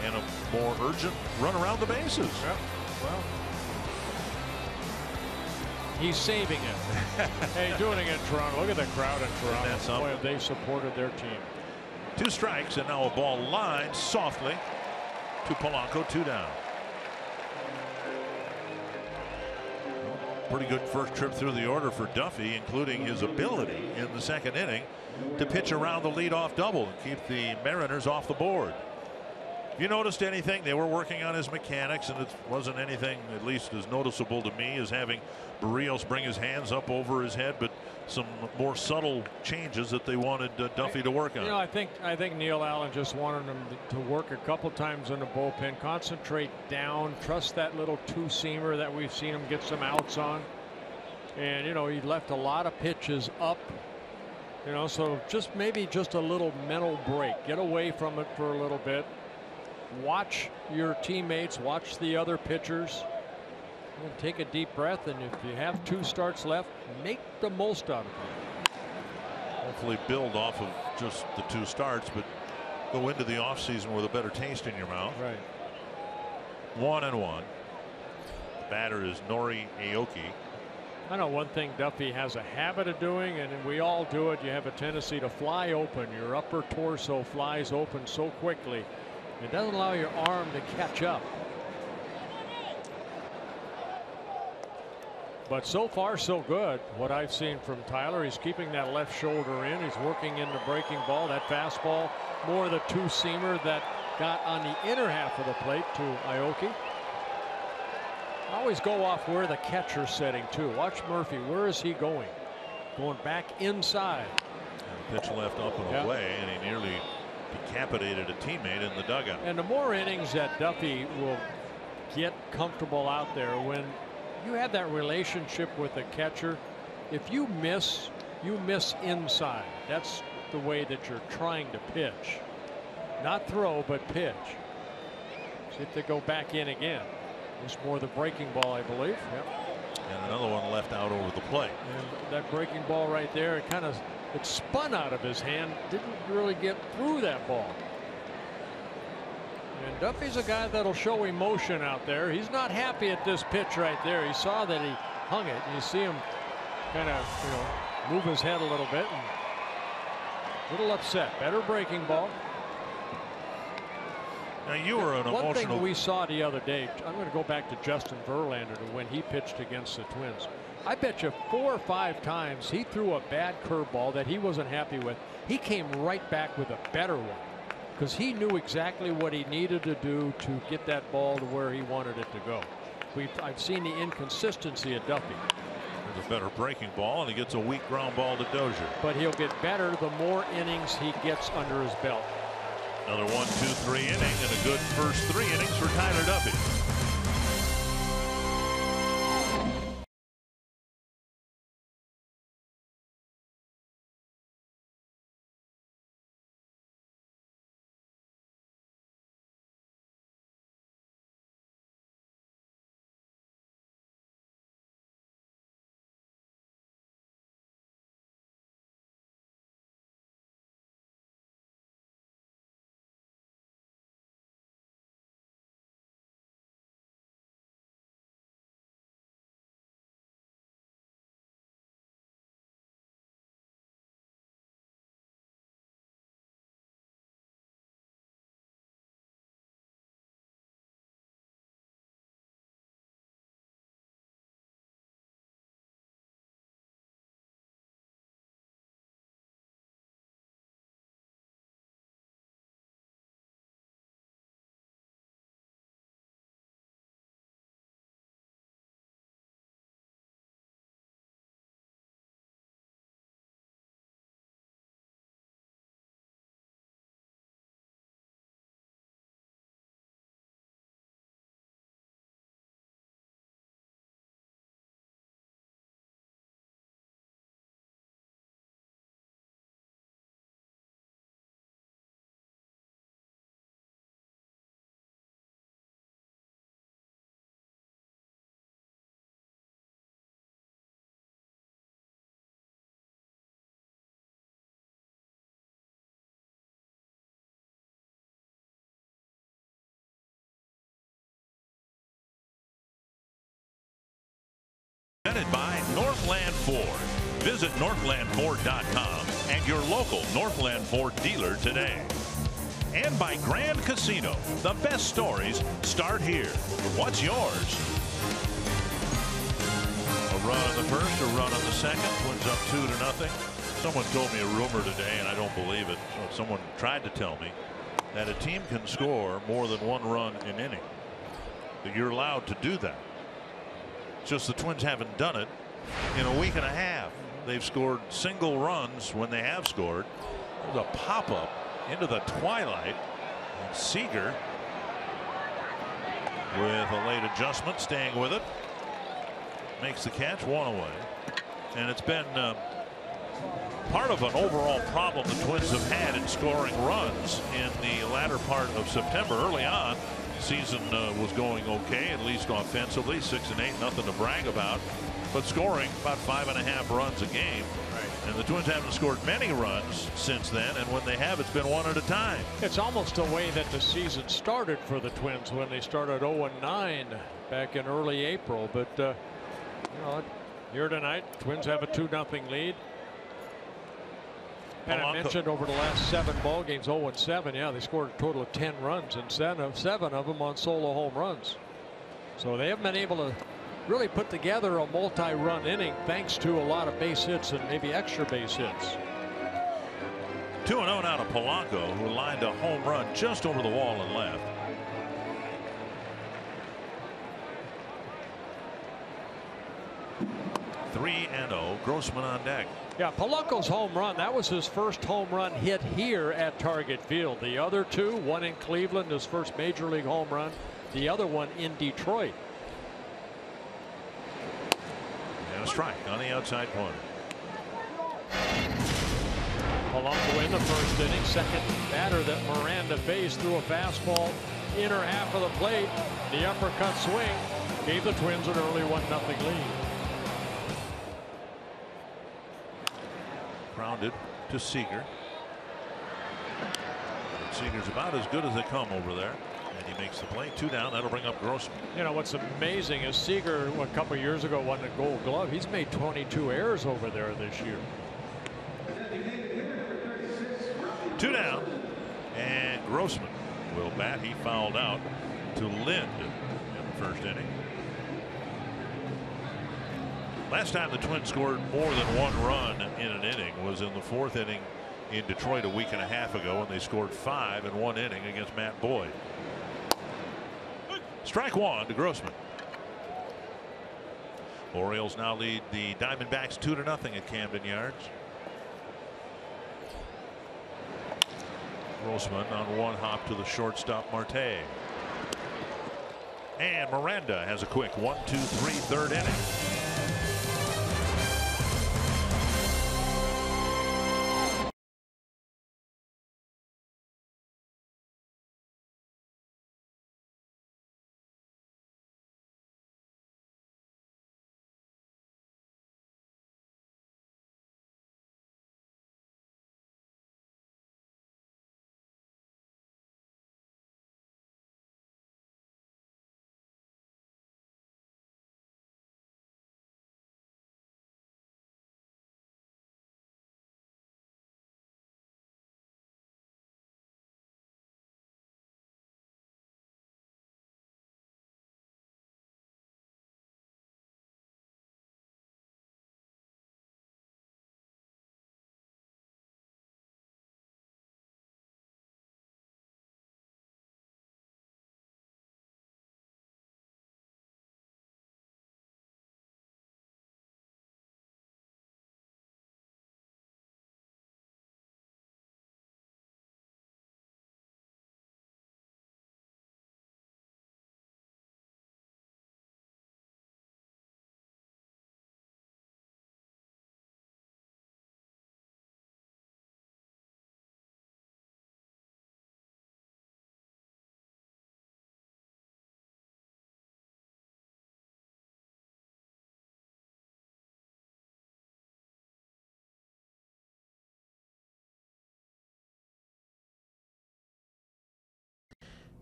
And a more urgent run around the bases. Yep. Well, he's saving it. Hey, doing it in Toronto. Look at the crowd in Toronto. Boy, they supported their team. 2 strikes, and now a ball lined softly to Polanco. 2 down. Pretty good first trip through the order for Duffy, including his ability in the 2nd inning to pitch around the leadoff double and keep the Mariners off the board. If you noticed anything, they were working on his mechanics, and it wasn't anything at least as noticeable to me as having Barrios bring his hands up over his head, but some more subtle changes that they wanted Duffy to work on. You know, I think Neil Allen just wanted him to work a couple times in the bullpen, concentrate down, trust that little 2-seamer that we've seen him get some outs on. And you know, he left a lot of pitches up. You know, so maybe just a little mental break. Get away from it for a little bit. Watch your teammates, watch the other pitchers, and take a deep breath, and if you have 2 starts left, make the most out of it. Hopefully build off of just the 2 starts, but go into the offseason with a better taste in your mouth. Right. 1-1. The batter is Nori Aoki. I know one thing Duffy has a habit of doing, and we all do it. You have a tendency to fly open. Your upper torso flies open so quickly. It doesn't allow your arm to catch up. But so far so good. What I've seen from Tyler, he's keeping that left shoulder in. He's working in the breaking ball, that fastball, more the 2-seamer that got on the inner half of the plate to Aoki. Always go off where the catcher's setting too. Watch Murphy. Where is he going? Going back inside. And pitch left up and away, and he nearly decapitated a teammate in the dugout. And the more innings that Duffy will get comfortable out there, when you have that relationship with the catcher, if you miss inside. That's the way that you're trying to pitch. Not throw, but pitch. See if they go back in again. It's more the breaking ball, I believe. Yep. And another one left out over the plate. And that breaking ball right there, it spun out of his hand, didn't really get through that ball. And Duffy's a guy that'll show emotion out there. He's not happy at this pitch right there. He saw that he hung it. You see him kind of, move his head a little bit, and a little upset. Better breaking ball. Now you were an emotional. One thing we saw the other day, I'm going to go back to Justin Verlander when he pitched against the Twins. I bet you 4 or 5 times he threw a bad curveball that he wasn't happy with. He came right back with a better one because he knew exactly what he needed to do to get that ball to where he wanted it to go. I've seen the inconsistency of Duffy. There's a better breaking ball, and he gets a weak ground ball to Dozier. But he'll get better the more innings he gets under his belt. Another 1, 2, 3 inning, and a good first 3 innings for Tyler Duffy. Visit NorthlandFord.com and your local Northland Ford dealer today. And by Grand Casino, the best stories start here. What's yours? A run on the first, a run on the second. Twins up 2-0. Someone told me a rumor today, and I don't believe it. So someone tried to tell me that a team can score more than one run in inning. That you're allowed to do that. It's just the Twins haven't done it in a week and a half. They've scored single runs when they have scored. There's a pop-up into the twilight. And Seager with a late adjustment, staying with it. Makes the catch, 1 away. And it's been part of an overall problem the Twins have had in scoring runs in the latter part of September. Early on, season was going okay, at least offensively, 6-8, nothing to brag about, but scoring about 5.5 runs a game. And the Twins haven't scored many runs since then, and when they have, it's been one at a time. It's almost the way that the season started for the Twins when they started 0-9 back in early April. But you know, here tonight, Twins have a 2-0 lead. And I mentioned over the last 7 ball games, 0-7. Yeah, they scored a total of 10 runs, and 7 of them on solo home runs. So they haven't been able to really put together a multi-run inning thanks to a lot of base hits and maybe extra base hits. 2-0 now to Polanco, who lined a home run just over the wall and left. Three and 0. Grossman on deck. Yeah, Polanco's home run, that was his first home run hit here at Target Field. The other 2, one in Cleveland, his first major league home run, the other one in Detroit. And a strike on the outside corner. Polanco in the first inning, second batter that Miranda faced threw a fastball inner half of the plate. The uppercut swing gave the Twins an early 1-0 lead. Grounded to Seager. Seager's about as good as they come over there, and he makes the play. 2 down. That'll bring up Grossman. You know what's amazing is Seager a couple years ago won the Gold Glove. He's made 22 errors over there this year. 2 down, and Grossman will bat. He fouled out to Lind in the first inning. Last time the Twins scored more than 1 run in an inning was in the 4th inning in Detroit a week and a half ago, and they scored 5 in 1 inning against Matt Boyd. Strike 1 to Grossman. Orioles now lead the Diamondbacks 2-0 at Camden Yards. Grossman on 1 hop to the shortstop Marte. And Miranda has a quick 1-2-3 3rd inning.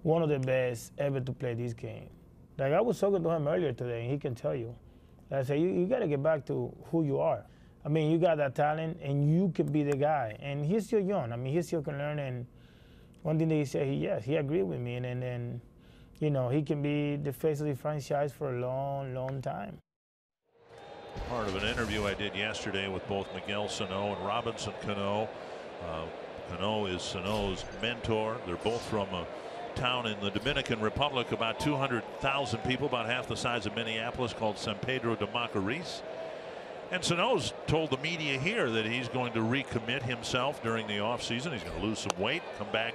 One of the best ever to play this game. Like I was talking to him earlier today, and he can tell you. I said, you got to get back to who you are. I mean, you got that talent, and you can be the guy. And he's still young. I mean, he still can learn. And one thing that he said, he agreed with me. And then, you know, he can be the face of the franchise for a long, long time. Part of an interview I did yesterday with both Miguel Sano and Robinson Cano. Cano is Sano's mentor. They're both from a town in the Dominican Republic, about 200,000 people, about half the size of Minneapolis, called San Pedro de Macorís. And Sano's told the media here that he's going to recommit himself during the offseason. He's going to lose some weight, come back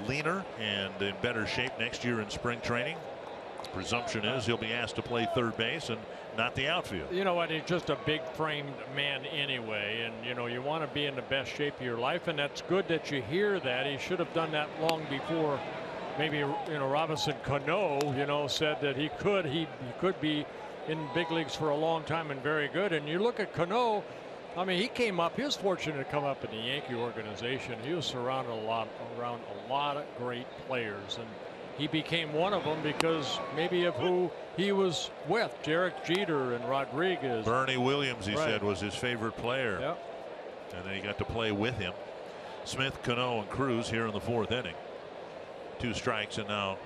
leaner and in better shape next year in spring training. Presumption is he'll be asked to play third base and not the outfield. You know what? He's just a big framed man anyway. And, you know, you want to be in the best shape of your life. And that's good that you hear that. He should have done that long before. Maybe, you know, Robinson Cano, you know, said that he could be in big leagues for a long time and very good. And you look at Cano, I mean, he was fortunate to come up in the Yankee organization. He was surrounded around a lot of great players, and he became one of them because maybe of who he was with. Derek Jeter and Rodriguez. Bernie Williams, he said, was his favorite player. Yep. And then he got to play with him. Smith, Cano, and Cruz here in the fourth inning. 2 strikes, and now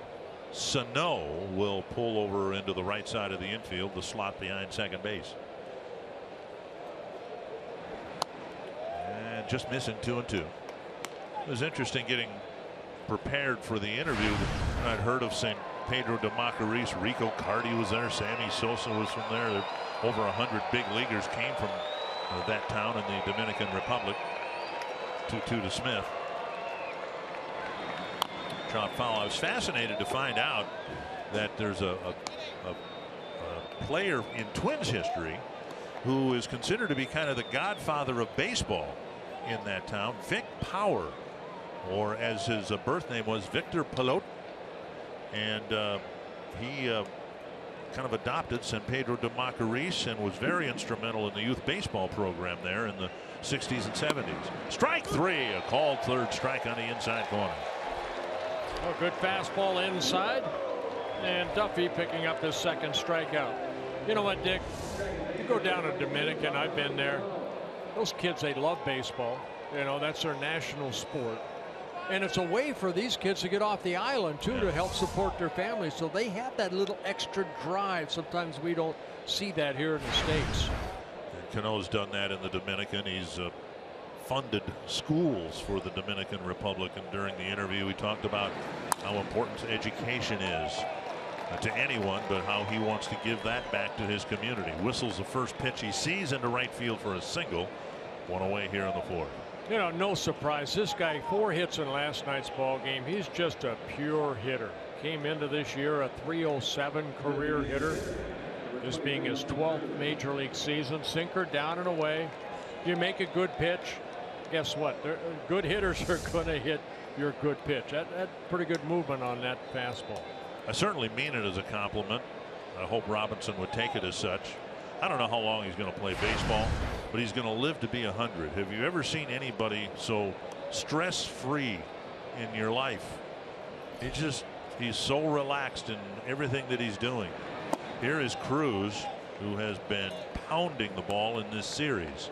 Sano will pull over into the right side of the infield, the slot behind second base. And just missing 2-2. It was interesting getting prepared for the interview. I'd heard of San Pedro de Macorís. Rico Cardi was there. Sammy Sosa was from there. Over 100 big leaguers came from that town in the Dominican Republic. 2-2 to Smith. Chop foul. I was fascinated to find out that there's a player in Twins history who is considered to be kind of the godfather of baseball in that town. Vic Power, or as his birth name was, Victor Pelot. And he kind of adopted San Pedro de Macorís and was very instrumental in the youth baseball program there in the 60s and 70s. Strike 3, a called third strike on the inside corner. A good fastball inside, and Duffy picking up his second strikeout. You know what, Dick? You go down to Dominican, I've been there. Those kids, they love baseball. You know, that's their national sport. And it's a way for these kids to get off the island, too, to help support their families. So they have that little extra drive. Sometimes we don't see that here in the States. Cano's done that in the Dominican. He's funded schools for the Dominican Republic, and during the interview he talked about how important education is to anyone, but how he wants to give that back to his community. Whistles the first pitch he sees into right field for a single. One away here in the fourth. You know, no surprise, this guy, 4 hits in last night's ball game. He's just a pure hitter. Came into this year a .307 career hitter, this being his 12th major league season. Sinker down and away. You make a good pitch, guess what? Good hitters are going to hit your good pitch. That's pretty good movement on that fastball. I certainly mean it as a compliment. I hope Robinson would take it as such. I don't know how long he's going to play baseball, but he's going to live to be 100. Have you ever seen anybody so stress-free in your life? He's so relaxed in everything that he's doing. Here is Cruz, who has been pounding the ball in this series.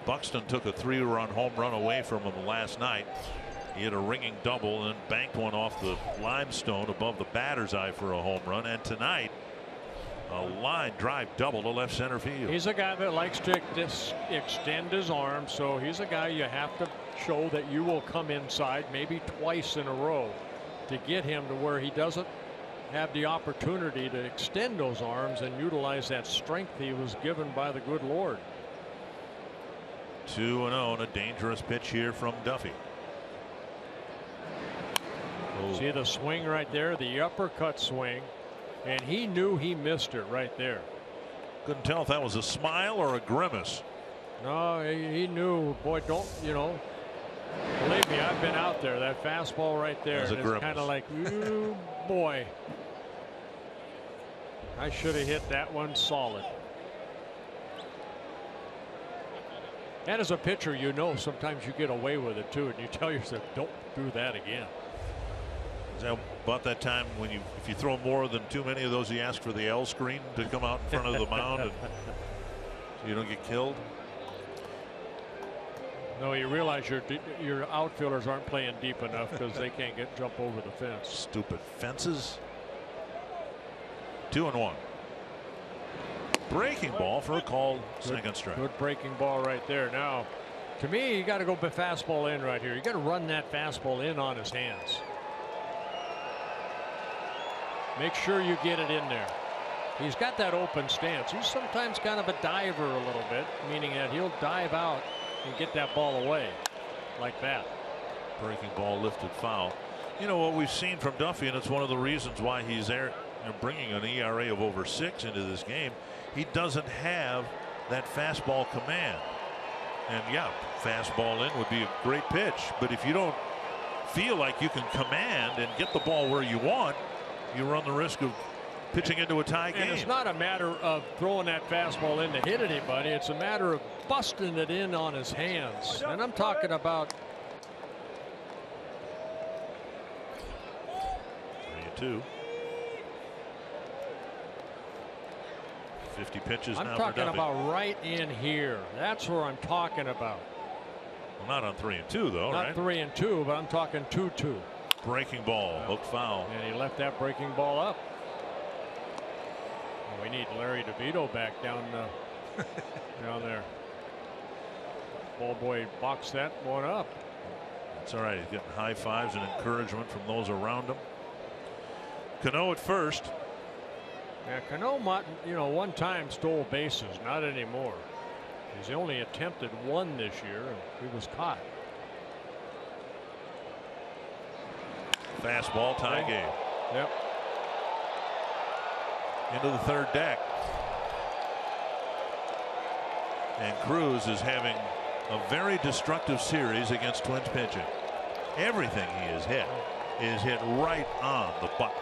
Buxton took a 3-run home run away from him last night. He had a ringing double and banked one off the limestone above the batter's eye for a home run. And tonight, a line drive double to left center field. He's a guy that likes to extend his arm, so he's a guy you have to show that you will come inside maybe twice in a row to get him to where he doesn't have the opportunity to extend those arms and utilize that strength he was given by the good Lord. 2-0, and a dangerous pitch here from Duffy. Oh. See the swing right there, the uppercut swing, and he knew he missed it right there. Couldn't tell if that was a smile or a grimace. No, he knew. Boy, don't, you know, believe me, I've been out there. That fastball right there, and it's kind of like, ooh, boy, I should have hit that one solid. And as a pitcher, you know, sometimes you get away with it too, and you tell yourself, don't do that again. Is that about that time when if you throw more than too many of those, you ask for the L screen to come out in front of the mound? And so you don't get killed. No, you realize your outfielders aren't playing deep enough because they can't jump over the fence. Stupid fences. 2-1. Breaking ball for a called second strike. Good breaking ball right there. Now, to me, you got to go fastball in right here. You got to run that fastball in on his hands. Make sure you get it in there. He's got that open stance. He's sometimes kind of a diver a little bit, meaning that he'll dive out and get that ball away like that. Breaking ball lifted foul. You know what we've seen from Duffy, and it's one of the reasons why he's there, bringing an ERA of over 6 into this game. He doesn't have that fastball command. And yeah, fastball in would be a great pitch, but if you don't feel like you can command and get the ball where you want, you run the risk of pitching into a tie game. And it's not a matter of throwing that fastball in to hit anybody. It's a matter of busting it in on his hands. And I'm talking about 3-2. 50 pitches now. I'm talking about right in here. That's where I'm talking about. Well, not on 3-2 though, not right? 3-2, but I'm talking 2-2. Breaking ball, hook foul. And he left that breaking ball up. We need Larry DeVito back down there. Ball boy boxed that one up. That's all right. He's getting high fives and encouragement from those around him. Cano at first. Yeah, Cano, one time stole bases, not anymore. He's only attempted one this year, and he was caught. Fastball, tie game. Yep. Into the third deck. And Cruz is having a very destructive series against Twins pitching. Everything he has hit is hit right on the button.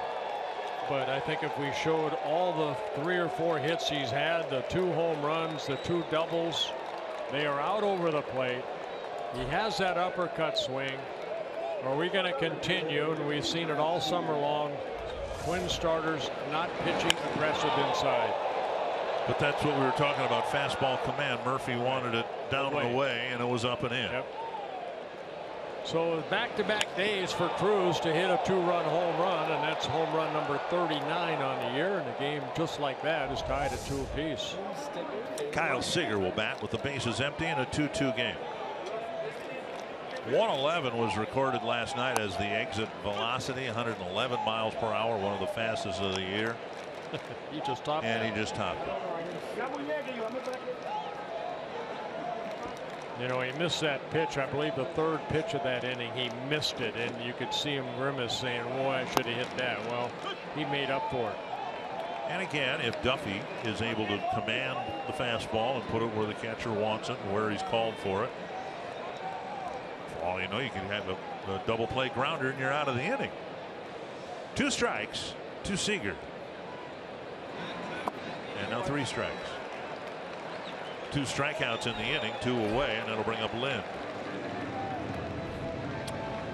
But I think if we showed all the 3 or 4 hits he's had, the 2 home runs, the 2 doubles, they are out over the plate. He has that uppercut swing. Are we going to continue? And we've seen it all summer long. Twin starters not pitching aggressive inside. But that's what we were talking about, fastball command. Murphy wanted it down and away, and it was up and in. Yep. So back-to-back days for Cruz to hit a 2-run home run, and that's home run number 39 on the year, and a game just like that is tied at 2 apiece. Kyle Seager will bat with the bases empty in a 2-2 game. 111 was recorded last night as the exit velocity, 111 miles per hour, one of the fastest of the year. He just topped it. And he just topped it. You know, he missed that pitch. I believe the 3rd pitch of that inning, he missed it, and you could see him grimace saying, boy, I should have hit that. Well, he made up for it. And again, if Duffy is able to command the fastball and put it where the catcher wants it and where he's called for it, for all you know, you can have a double play grounder and you're out of the inning. 2 strikes to Seager. And now 3 strikes. 2 strikeouts in the inning, 2 away, and that'll bring up Lynn.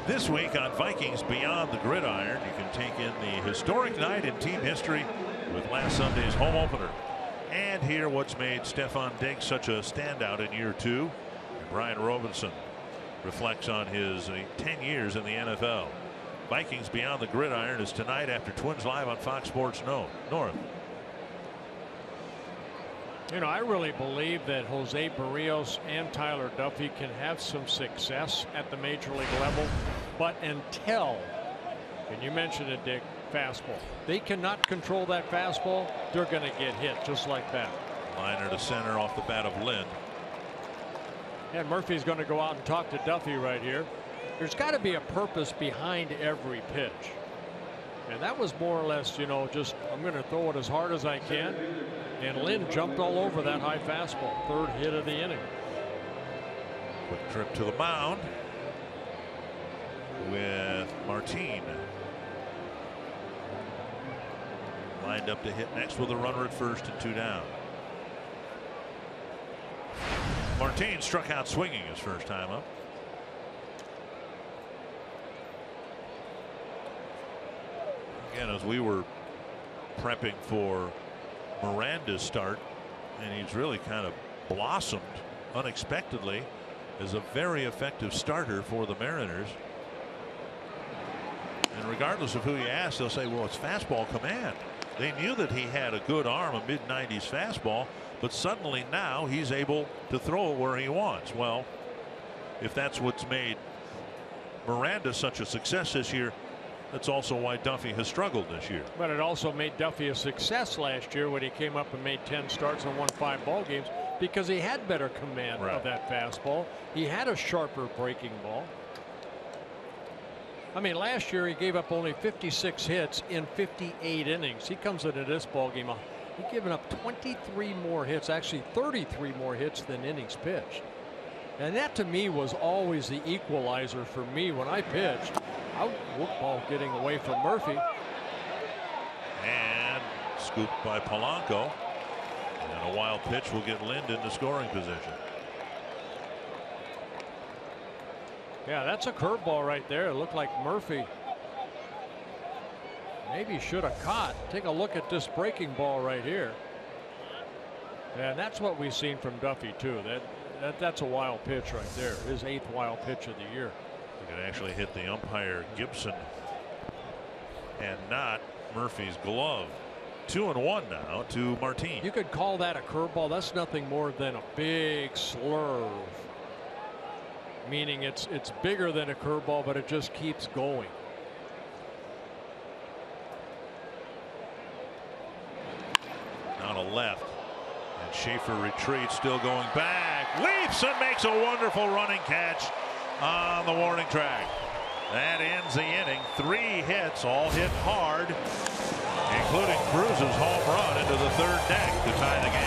This week on Vikings Beyond the Gridiron, you can take in the historic night in team history with last Sunday's home opener and hear what's made Stefon Diggs such a standout in year 2. And Brian Robinson reflects on his 10 years in the NFL. Vikings Beyond the Gridiron is tonight after Twins Live on Fox Sports North. You know, I really believe that Jose Barrios and Tyler Duffy can have some success at the major league level, but until, and you mentioned it, Dick, fastball, they cannot control that fastball, they're going to get hit just like that. Liner to center off the bat of Lynn. And Murphy's going to go out and talk to Duffy right here. There's got to be a purpose behind every pitch. And that was more or less, you know, just I'm going to throw it as hard as I can. And Lynn jumped all over that high fastball. 3rd hit of the inning. Quick trip to the mound with Martin. Lined up to hit next with a runner at first and 2 down. Martin struck out swinging his first time up. Again, as we were prepping for Miranda's start, and he's really kind of blossomed unexpectedly as a very effective starter for the Mariners. And regardless of who you ask, they'll say, well, it's fastball command. They knew that he had a good arm, a mid-90s fastball, but suddenly now he's able to throw it where he wants. Well, if that's what's made Miranda such a success this year, that's also why Duffy has struggled this year. But it also made Duffy a success last year when he came up and made 10 starts and won 5 ball games, because he had better command of that fastball. He had a sharper breaking ball. I mean, last year he gave up only 56 hits in 58 innings. He comes into this ball game, he's given up 23 more hits, actually 33 more hits than innings pitched. And that to me was always the equalizer for me when I pitched. Ball getting away from Murphy. And scooped by Polanco. And a wild pitch will get Lind into scoring position. Yeah, that's a curveball right there. It looked like Murphy maybe should have caught. Take a look at this breaking ball right here. And that's what we've seen from Duffy too. That's a wild pitch right there. His 8th wild pitch of the year. He could actually hit the umpire Gibson and not Murphy's glove. 2-1 now to Martin. You could call that a curveball. That's nothing more than a big slurve. Meaning it's bigger than a curveball, but it just keeps going. Now to left. And Schaefer retreats, still going back. Leaps and makes a wonderful running catch on the warning track. That ends the inning. 3 hits, all hit hard, including Cruz's home run into the 3rd deck to tie the game.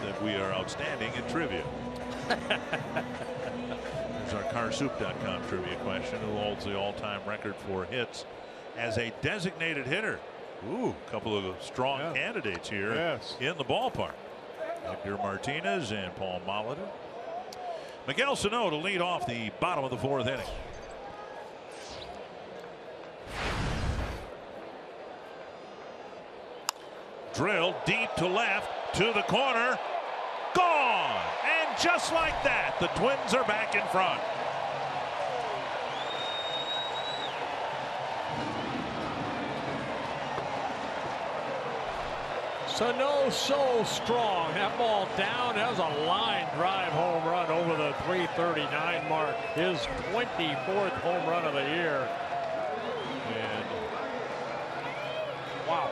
That we are outstanding in trivia. There's our carsoup.com trivia question. Who holds the all-time record for hits as a designated hitter? Ooh, a couple of strong candidates here in the ballpark. Edgar Martinez and Paul Molitor. Miguel Sano to lead off the bottom of the 4th inning. Drilled deep to left, to the corner, gone. And just like that, the Twins are back in front. Sano so strong. That ball down. That was a line drive home run over the 339 mark. His 24th home run of the year. And wow.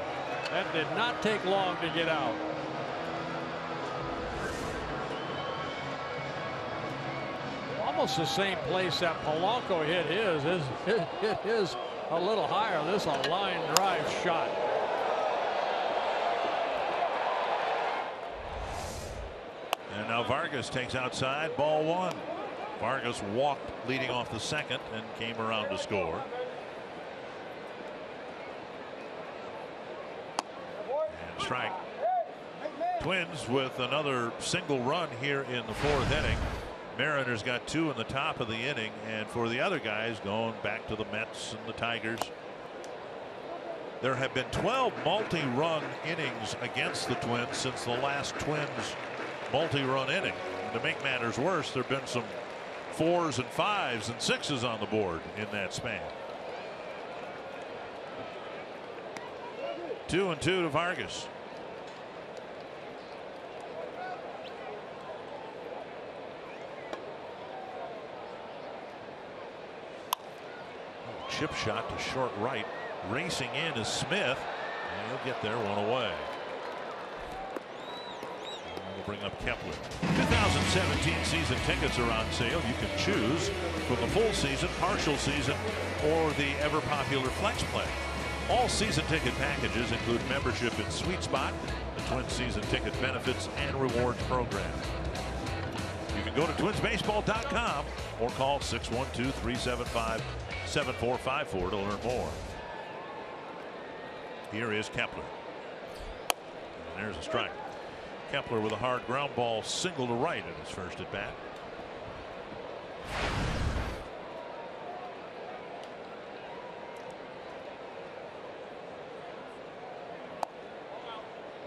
That did not take long to get out. almost the same place that Polanco hit his. Hit his a little higher. This is a line drive shot. And now Vargas takes outside, ball one. Vargas walked leading off the second and came around to score. And strike. Twins with another single run here in the fourth inning. Mariners got two in the top of the inning, and for the other guys going back to the Mets and the Tigers, there have been 12 multi-run innings against the Twins since the last Twins multi-run inning. And to make matters worse, there have been some 4s and 5s and 6s on the board in that span. 2-2 to Vargas. Chip shot to short right. Racing in is Smith. And he'll get there, one away. We'll bring up Kepler. 2017 season tickets are on sale. You can choose for the full season, partial season, or the ever popular Flex Play. All season ticket packages include membership in Sweet Spot, the Twins season ticket benefits and rewards program. You can go to twinsbaseball.com or call 612-375-7454 to learn more. Here is Kepler. And there's a strike. Kepler with a hard ground ball single to right in his first at bat.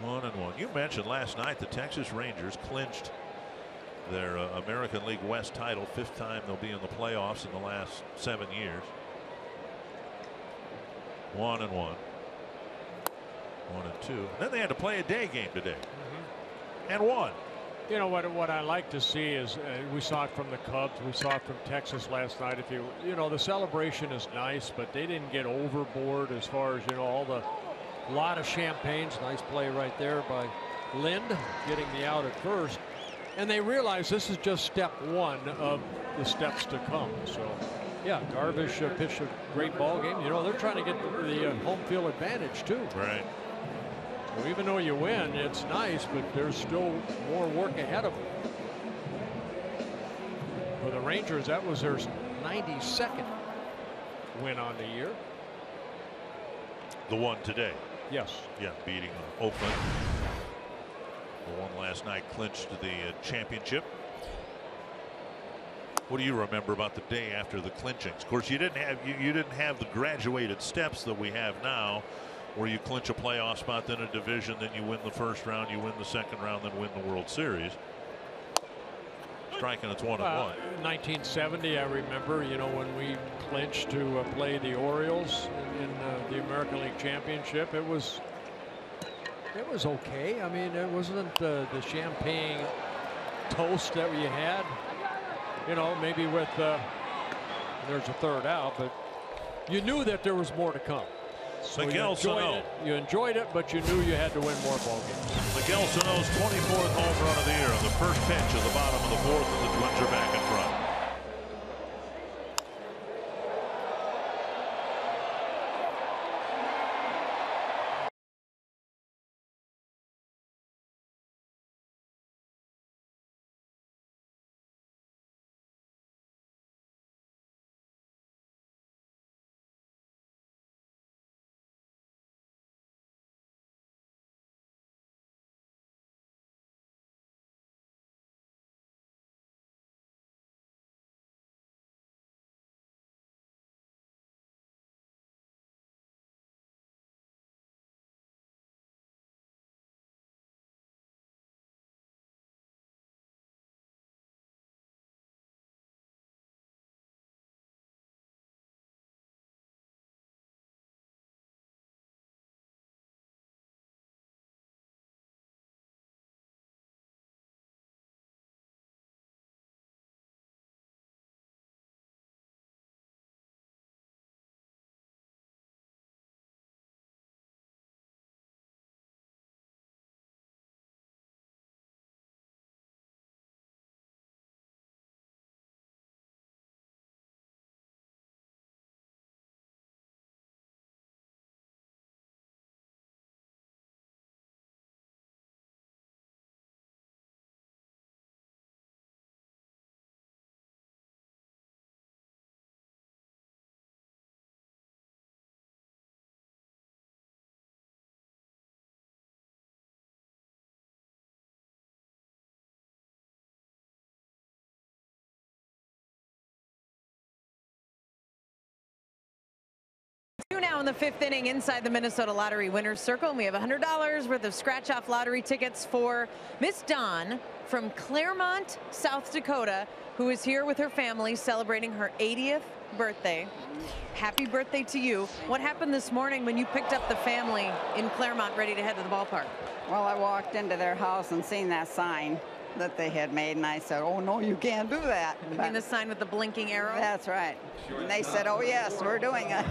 One and one. You mentioned last night the Texas Rangers clinched their American League West title. 5th time they'll be in the playoffs in the last 7 years. 1 and 1. 1 and 2. Then they had to play a day game today. And won. You know what I like to see is we saw it from the Cubs, we saw it from Texas last night. If you know the celebration is nice, but they didn't get overboard as far as all the lot of champagnes. Nice play right there by Lind getting the out at first, and they realize this is just step one of the steps to come. So yeah, Darvish pitched a great ball game. They're trying to get the home field advantage too. Right. Well, even though you win, it's nice, but there's still more work ahead of them. For the Rangers, that was their 92nd win on the year. The one today. Yes. Yeah, beating Oakland. The one last night clinched the championship. What do you remember about the day after the clinchings? Of course, you didn't have the graduated steps that we have now, where you clinch a playoff spot, then a division, then you win the first round, you win the second round, then win the World Series. Striking, it's 1 and 1. 1970, I remember, when we clinched to play the Orioles in the American League Championship. It was okay. I mean, it wasn't the champagne toast that we had. Maybe with there's a third out, but you knew that there was more to come. So Miguel Sano. You enjoyed it, but you knew you had to win more ball games. Miguel Sano's 24th home run of the year on the first pitch of the bottom of the fourth, and the Twins are back in front. Now in the 5th inning inside the Minnesota Lottery Winners Circle, and we have $100 worth of scratch-off lottery tickets for Miss Dawn from Claremont, South Dakota, who is here with her family celebrating her 80th birthday. Happy birthday to you. What happened this morning when you picked up the family in Claremont ready to head to the ballpark? Well, I walked into their house and seen that sign that they had made, and I said, oh, no, you can't do that. You mean the sign with the blinking arrow? That's right. And they said, oh, yes, we're doing it.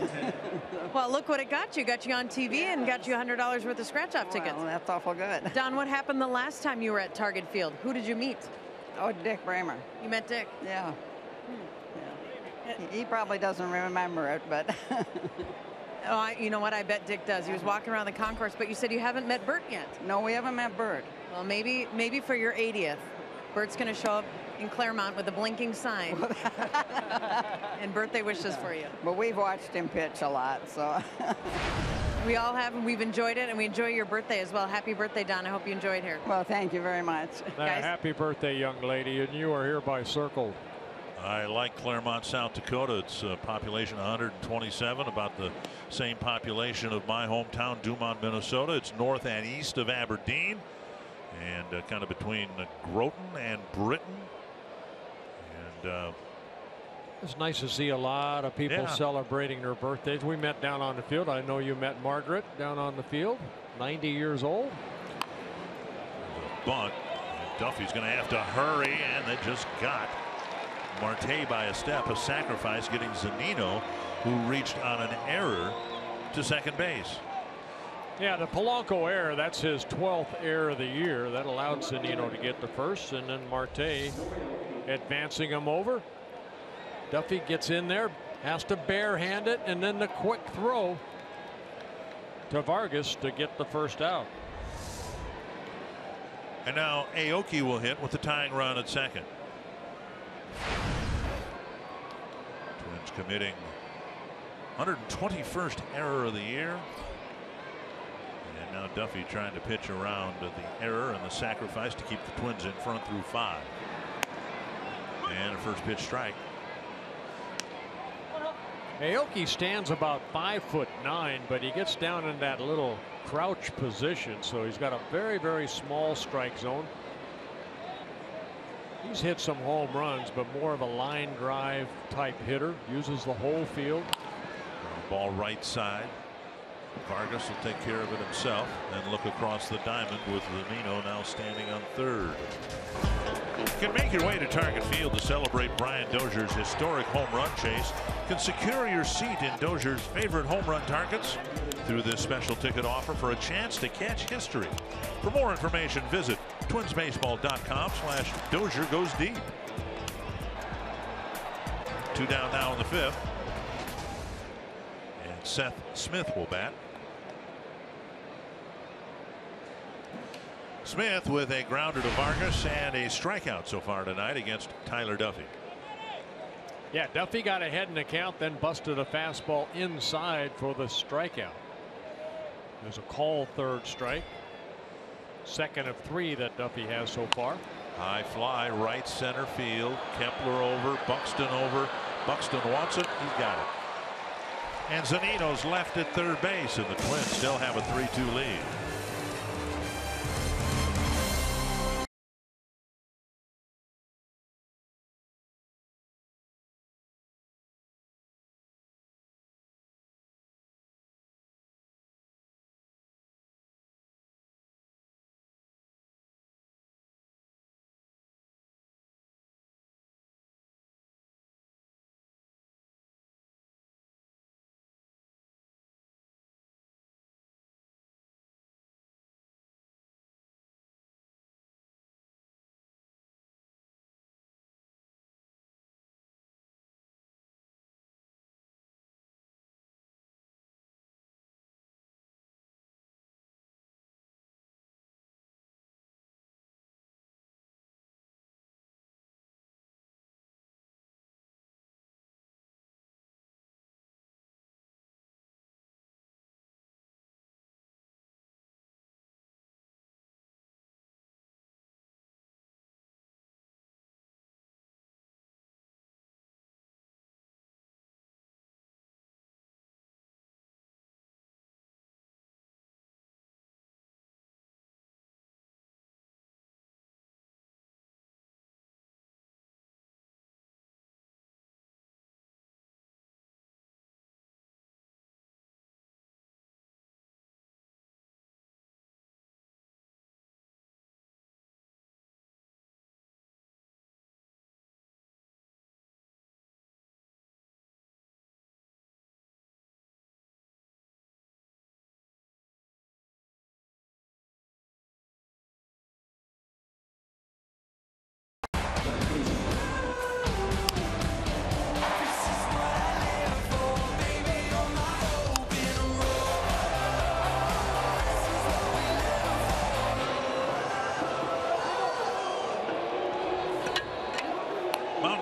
Well, look what it got you. Got you on TV and got you $100 worth of scratch-off tickets. Well, that's awful good. Don, what happened the last time you were at Target Field? Who did you meet? Oh, Dick Bramer. You met Dick? Yeah. He probably doesn't remember it, but... Oh, you know what? I bet Dick does. He was walking around the concourse, but you said you haven't met Bert yet. No, we haven't met Bert. Well, maybe for your 80th, Bert's going to show up in Claremont with a blinking sign and birthday wishes for you. But we've watched him pitch a lot, so... We all have, and we've enjoyed it, and we enjoy your birthday as well. Happy birthday, Don. I hope you enjoyed here. Well, thank you very much. Guys. Happy birthday, young lady, and you are here by Circle. I like Claremont, South Dakota. It's a population 127, about the same population of my hometown, Dumont, Minnesota. It's north and east of Aberdeen, and kind of between Groton and Britain. And it's nice to see a lot of people celebrating their birthdays. We met down on the field. I know you met Margaret down on the field, 90 years old. Bunt. Duffy's going to have to hurry, and they just got Marte by a step, a sacrifice, getting Zunino, who reached on an error to second base. Yeah, the Polanco error, that's his 12th error of the year. That allowed Zunino to get the first, and then Marte advancing him over. Duffy gets in there, has to barehand it, and then the quick throw to Vargas to get the first out. And now Aoki will hit with the tying run at second. Twins committing 121st error of the year. And now Duffy trying to pitch around the error and the sacrifice to keep the Twins in front through 5. And a first pitch strike. Aoki stands about 5'9", but he gets down in that little crouch position, so he's got a very, very small strike zone. He's hit some home runs, but more of a line drive type hitter. Uses the whole field. Ball right side. Vargas will take care of it himself and look across the diamond with Zunino now standing on third. You can make your way to Target Field to celebrate Brian Dozier's historic home run chase. You can secure your seat in Dozier's favorite home run targets through this special ticket offer for a chance to catch history. For more information, visit twinsbaseball.com/Dozier goes deep. 2 down now in the 5th. And Seth Smith will bat. Smith with a grounder to Vargas and a strikeout so far tonight against Tyler Duffy. Yeah, Duffy got ahead in the count, then busted a fastball inside for the strikeout. There's a call third strike. Second of 3 that Duffy has so far. High fly right center field. Kepler over. Buxton over. Buxton wants it. He's got it. And Zunino's left at third base, and the Twins still have a 3-2 lead.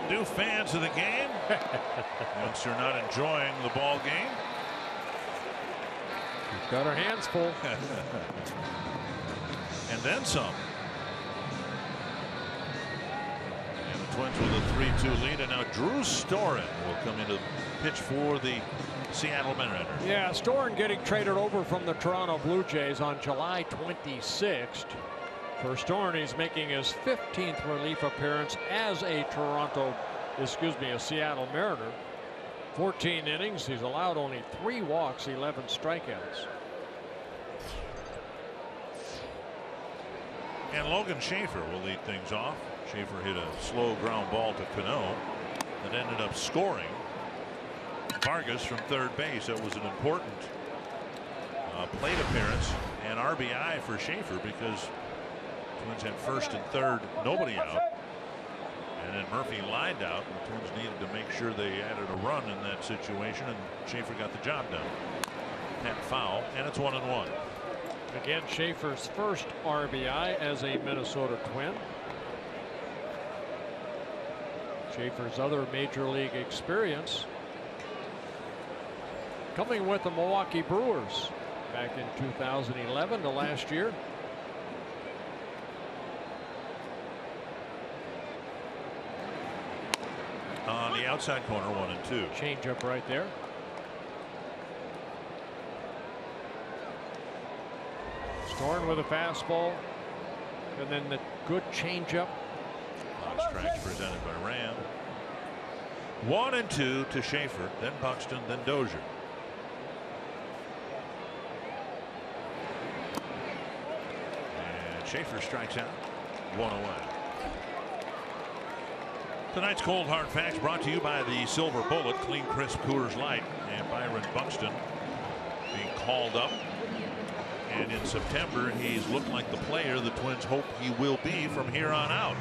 new fans of the game. Once you're not enjoying the ball game. She's got her hands full. And then some. And the Twins with a 3-2 lead. And now Drew Storen will come into pitch for the Seattle Mariners. Yeah, Storen getting traded over from the Toronto Blue Jays on July 26th. For Storen, he's making his 15th relief appearance as a Seattle Mariner. 14 innings. He's allowed only 3 walks, 11 strikeouts. And Logan Schaefer will lead things off. Schaefer hit a slow ground ball to Cano that ended up scoring Vargas from third base. That was an important plate appearance and RBI for Schaefer because Twins had first and third, nobody out. And then Murphy lined out. The Twins needed to make sure they added a run in that situation, and Schaefer got the job done. Net foul, and it's 1-1. Again, Schaefer's first RBI as a Minnesota Twin. Schaefer's other major league experience coming with the Milwaukee Brewers back in 2011 to last year. On the outside corner, 1-2. Change up right there. Storen with a fastball, and then the good changeup. Box strikes presented by Ram. 1-2 to Schaefer, then Buxton, then Dozier. And Schaefer strikes out. 1 away. Tonight's Cold Hard Facts brought to you by the Silver Bullet, clean, crisp Coors Light, and Byron Buxton being called up. And in September, he's looked like the player the Twins hope he will be from here on out.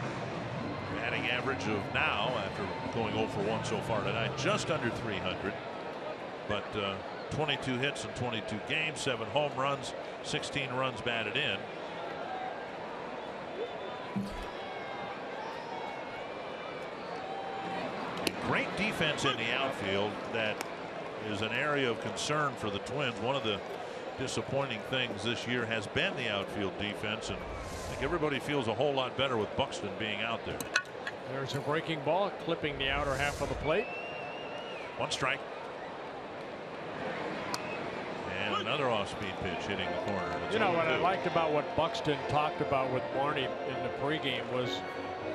Batting average of now, after going 0 for 1 so far tonight, just under 300. But 22 hits in 22 games, 7 home runs, 16 runs batted in. Great defense in the outfield. That is an area of concern for the Twins. One of the disappointing things this year has been the outfield defense, and I think everybody feels a whole lot better with Buxton being out there. There's a breaking ball clipping the outer half of the plate. 1 strike. And another off-speed pitch hitting the corner. It's you know 0-2. what I liked about what Buxton talked about with Barney in the pregame was,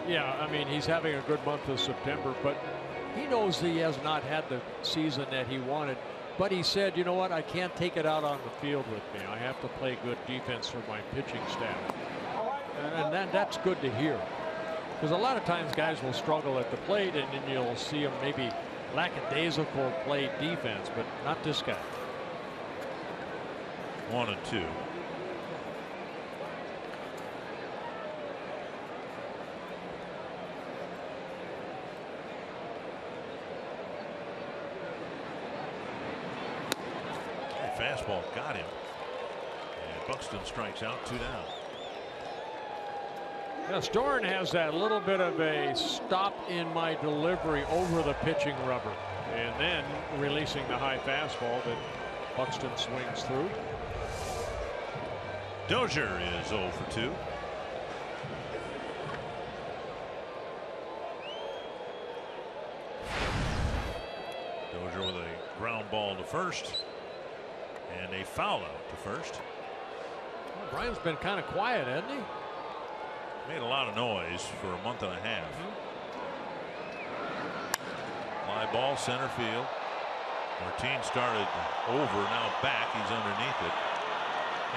yeah, I mean, he's having a good month of September, but he knows he has not had the season that he wanted. But he said, you know what, I can't take it out on the field with me. I have to play good defense for my pitching staff. And that's good to hear. Because a lot of times guys will struggle at the plate, and then you'll see them maybe lackadaisical play defense, but not this guy. 1-2. Fastball got him, and Buxton strikes out, 2 down. Now Storen has that little bit of a stop in my delivery over the pitching rubber, and then releasing the high fastball that Buxton swings through. Dozier is 0 for 2. Dozier with a ground ball to first. And a foul out to first. Well, Brian's been kind of quiet, hasn't he? Made a lot of noise for a month and a half. Fly ball center field. Martin started over, now back. He's underneath it.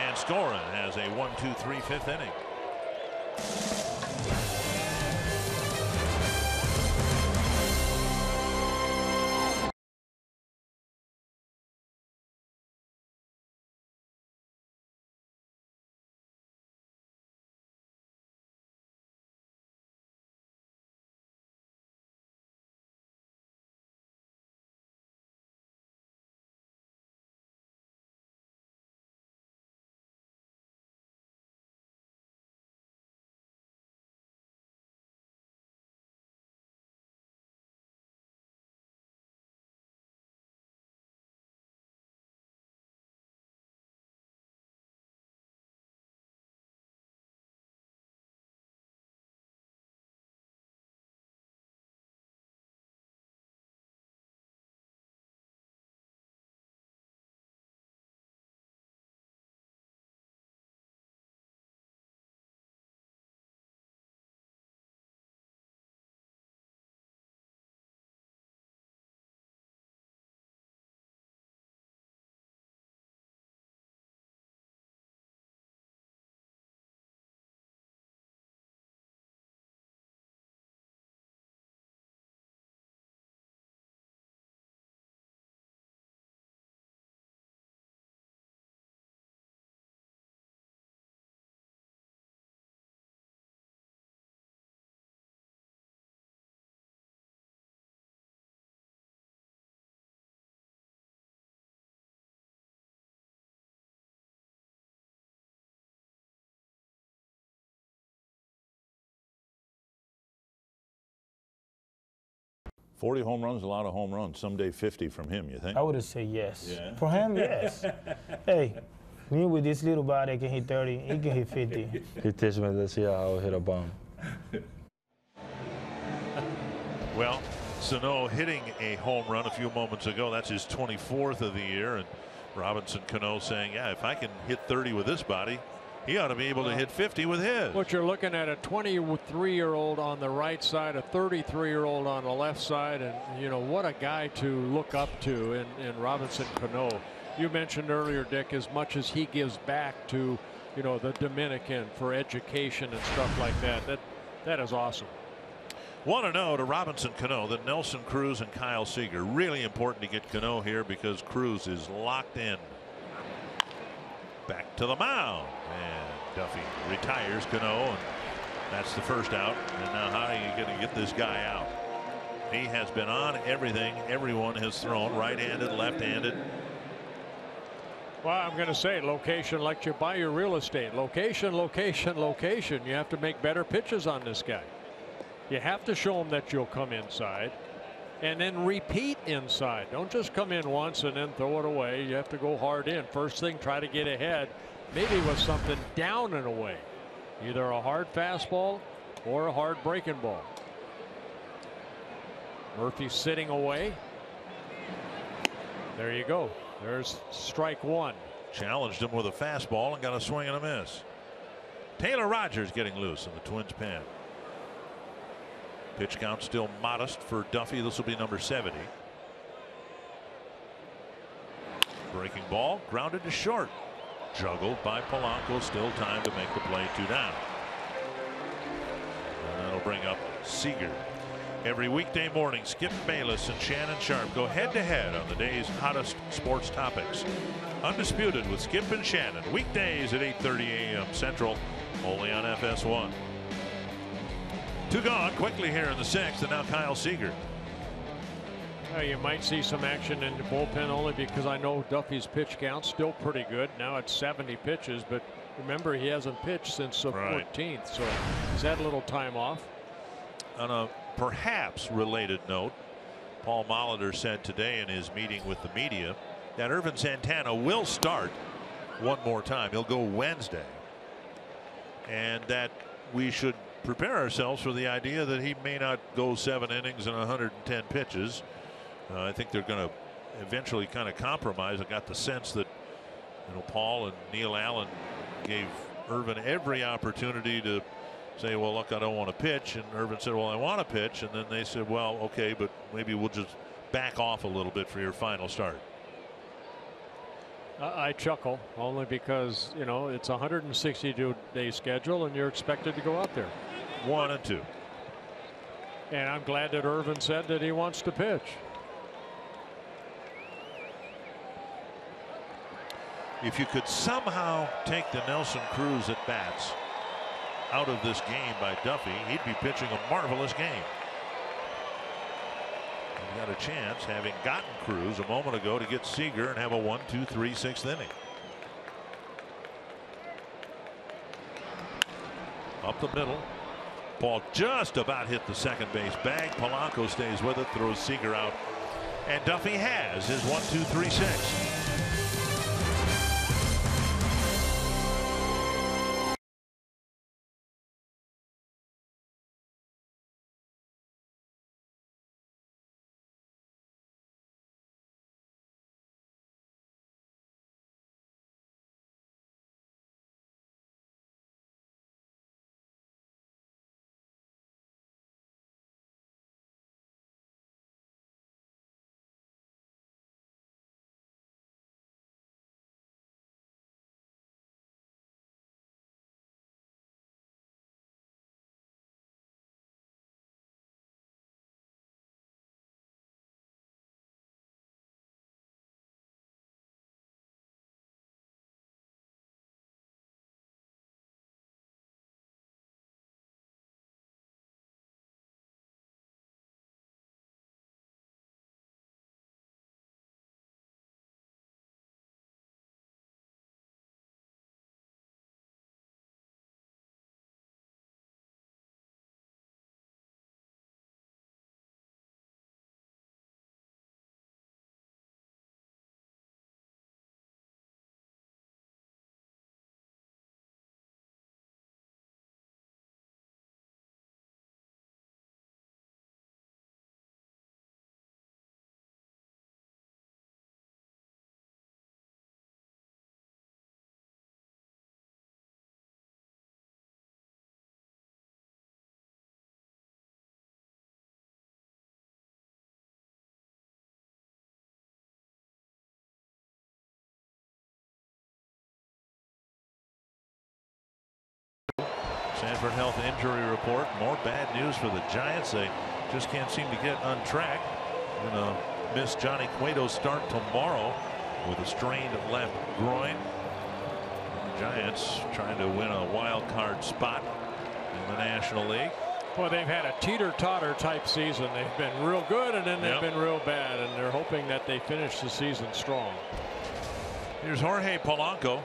And Storen has a 1-2-3 fifth inning. 40 home runs, a lot of home runs. Someday 50 from him, you think? I would have said yes. Yeah. For him, yes. Hey, me with this little body can hit 30, he can hit 50. He teach me to see how I hit a bomb. Well, Sano hitting a home run a few moments ago. That's his 24th of the year. And Robinson Cano saying, yeah, if I can hit 30 with this body, he ought to be able to hit 50 with his. What you're looking at, a 23-year-old on the right side, a 33-year-old on the left side, and you know what a guy to look up to in Robinson Cano. You mentioned earlier, Dick, as much as he gives back to, you know, the Dominican for education and stuff like that. That is awesome. 1-0 to Robinson Cano. Then Nelson Cruz and Kyle Seager. Really important to get Cano here because Cruz is locked in. Back to the mound, and Duffy retires Cano, and that's the first out. And now how are you going to get this guy out? He has been on everything everyone has thrown, right-handed, left-handed. Well, I'm going to say location like you buy your real estate. Location, location, location. You have to make better pitches on this guy. You have to show him that you'll come inside and then repeat inside. Don't just come in once and then throw it away. You have to go hard in. First thing, try to get ahead, maybe with something down and away, either a hard fastball or a hard breaking ball. Murphy sitting away. There you go. There's strike one. Challenged him with a fastball and got a swing and a miss. Taylor Rogers getting loose in the Twins pen. Pitch count still modest for Duffy. This will be number 70. Breaking ball grounded to short. Juggled by Polanco. Still time to make the play. 2 down. And that'll bring up Seager. Every weekday morning, Skip Bayless and Shannon Sharp go head to head on the day's hottest sports topics. Undisputed with Skip and Shannon. Weekdays at 8:30 a.m. Central. Only on FS1. 2 gone quickly here in the 6th, and now Kyle Seager. You might see some action in the bullpen only because I know Duffy's pitch count's still pretty good. Now it's 70 pitches, but remember he hasn't pitched since the 14th, so he's had a little time off. On a perhaps related note, Paul Molitor said today in his meeting with the media that Ervin Santana will start one more time. He'll go Wednesday, and that we should prepare ourselves for the idea that he may not go 7 innings and 110 pitches. I think they're going to eventually kind of compromise. I got the sense that, you know, Paul and Neil Allen gave Ervin every opportunity to say, well, look, I don't want to pitch. And Ervin said, well, I want to pitch. And then they said, well, okay, but maybe we'll just back off a little bit for your final start. I chuckle only because, you know, it's a 162-day schedule and you're expected to go out there. 1 and 2. And I'm glad that Ervin said that he wants to pitch. If you could somehow take the Nelson Cruz at bats out of this game by Duffy, he'd be pitching a marvelous game. He got a chance, having gotten Cruz a moment ago, to get Seager and have a 1-2-3 6th inning. Up the middle. Ball just about hit the second base bag. Polanco stays with it, throws Seager out, and Duffy has his 1-2-3 6. Sanford Health injury report. More bad news for the Giants. They just can't seem to get on track. Gonna miss Johnny Cueto's start tomorrow with a strained left groin. The Giants trying to win a wild card spot in the National League. Well, they've had a teeter-totter type season. They've been real good and then they've been real bad, and they're hoping that they finish the season strong. Here's Jorge Polanco,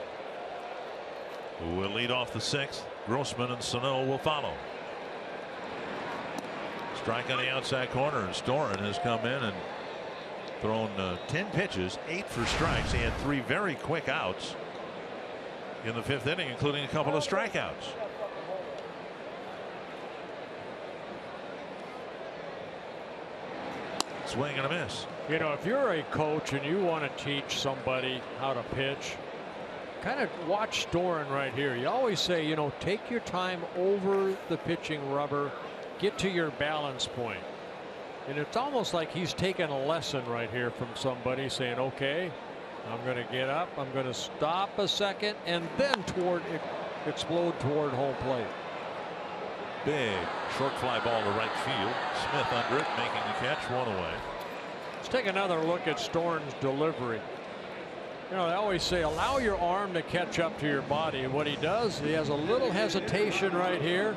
who will lead off the 6th. Grossman and Sano will follow. Strike on the outside corner, and Storen has come in and thrown 10 pitches, 8 for strikes. He had 3 very quick outs in the 5th inning, including a couple of strikeouts. Swing and a miss. You know, if you're a coach and you want to teach somebody how to pitch, kind of watch Storen right here. You always say, you know, take your time over the pitching rubber, get to your balance point. And it's almost like he's taken a lesson right here from somebody, saying, okay, I'm going to get up, I'm going to stop a second, and then explode toward home plate. Big short fly ball to right field. Smith under it, making the catch, 1 away. Let's take another look at Storen's delivery. You know, they always say allow your arm to catch up to your body. And what he does, he has a little hesitation right here.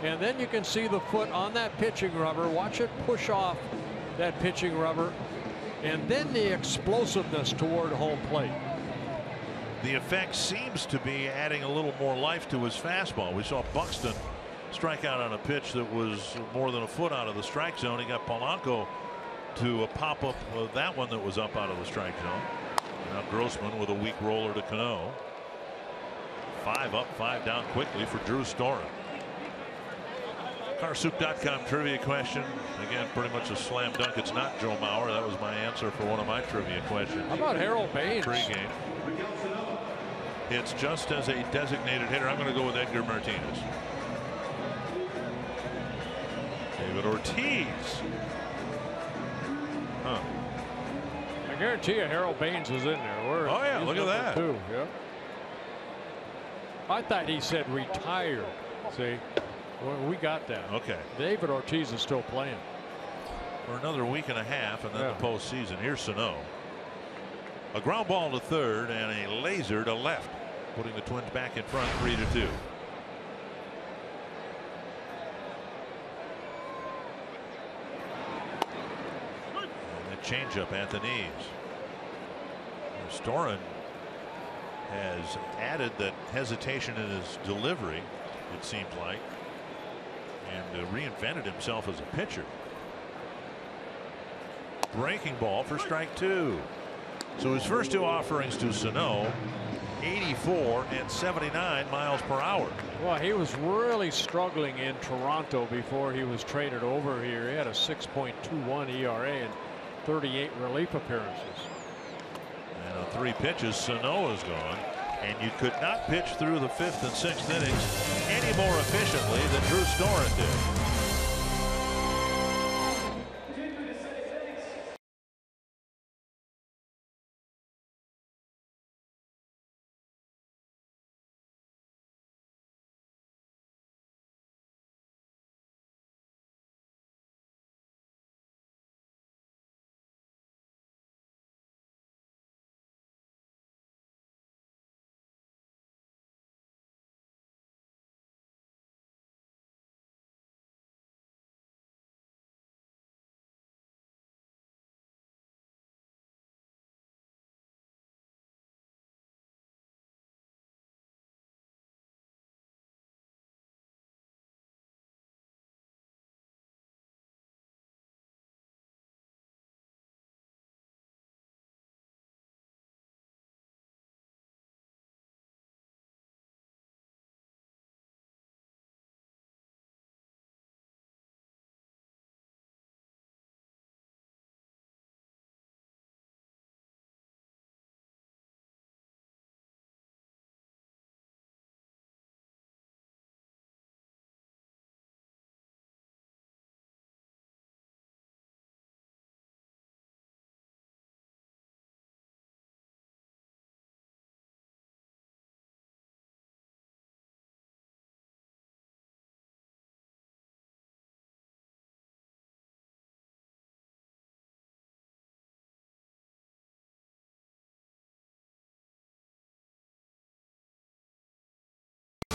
And then you can see the foot on that pitching rubber. Watch it push off that pitching rubber. And then the explosiveness toward home plate. The effect seems to be adding a little more life to his fastball. We saw Buxton strike out on a pitch that was more than a foot out of the strike zone. He got Polanco to pop up that one that was up out of the strike zone. Now Grossman with a weak roller to Cano. 5 up, 5 down quickly for Drew Storen. Carsoup.com trivia question. Again, pretty much a slam dunk. It's not Joe Mauer. That was my answer for one of my trivia questions. How about Harold Baines? Pre-game. It's just as a designated hitter. I'm going to go with Edgar Martinez. David Ortiz. Huh. I guarantee you Harold Baines is in there. Oh yeah, look at that. Too. Yep. I thought he said retired. See, well, we got that. Okay. David Ortiz is still playing for another week and a half, and then the postseason. Here's Sano. A ground ball to third and a laser to left, putting the Twins back in front 3-2. Changeup at the knees. Storen has added that hesitation in his delivery, it seems like, and reinvented himself as a pitcher. Breaking ball for strike 2. So his first 2 offerings to Sano, 84 and 79 miles per hour. Well, he was really struggling in Toronto before he was traded over here. He had a 6.21 ERA and 38 relief appearances. And on 3 pitches, Sano is gone, and you could not pitch through the 5th and 6th innings any more efficiently than Drew Storen did.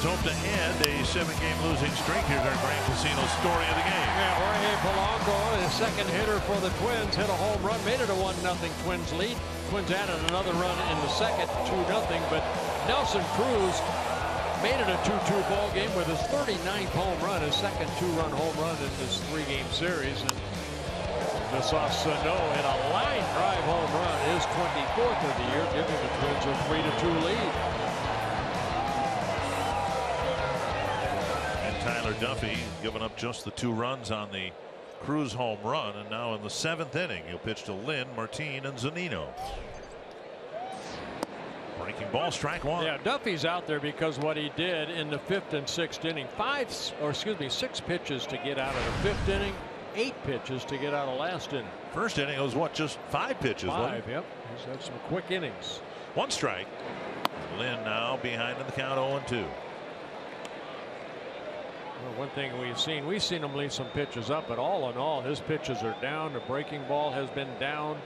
hope to end a 7-game losing streak. Here's our Grand Casino story of the game. Yeah, Jorge Polanco, the second hitter for the Twins, hit a home run, made it a 1-0 Twins lead. Twins added another run in the second, 2-0. But Nelson Cruz made it a 2-2 ball game with his 39th home run, his second 2-run home run in this 3-game series. And this saw Sano hit a line drive home run, his 24th of the year, giving the Twins a 3-2 lead. And Tyler Duffy giving up just the 2 runs on the Cruz home run, and now in the 7th inning he'll pitch to Lynn, Martin, and Zunino. Breaking ball, strike 1. Yeah, Duffy's out there because what he did in the 5th and 6th inning, 6 pitches to get out of the 5th inning, 8 pitches to get out of last inning. First inning was what, just 5 pitches? 5, yep. He's had some quick innings. 1 strike. Lynn now behind in the count, 0-2. Well, one thing we've seen him leave some pitches up, but all in all, his pitches are down. The breaking ball has been down.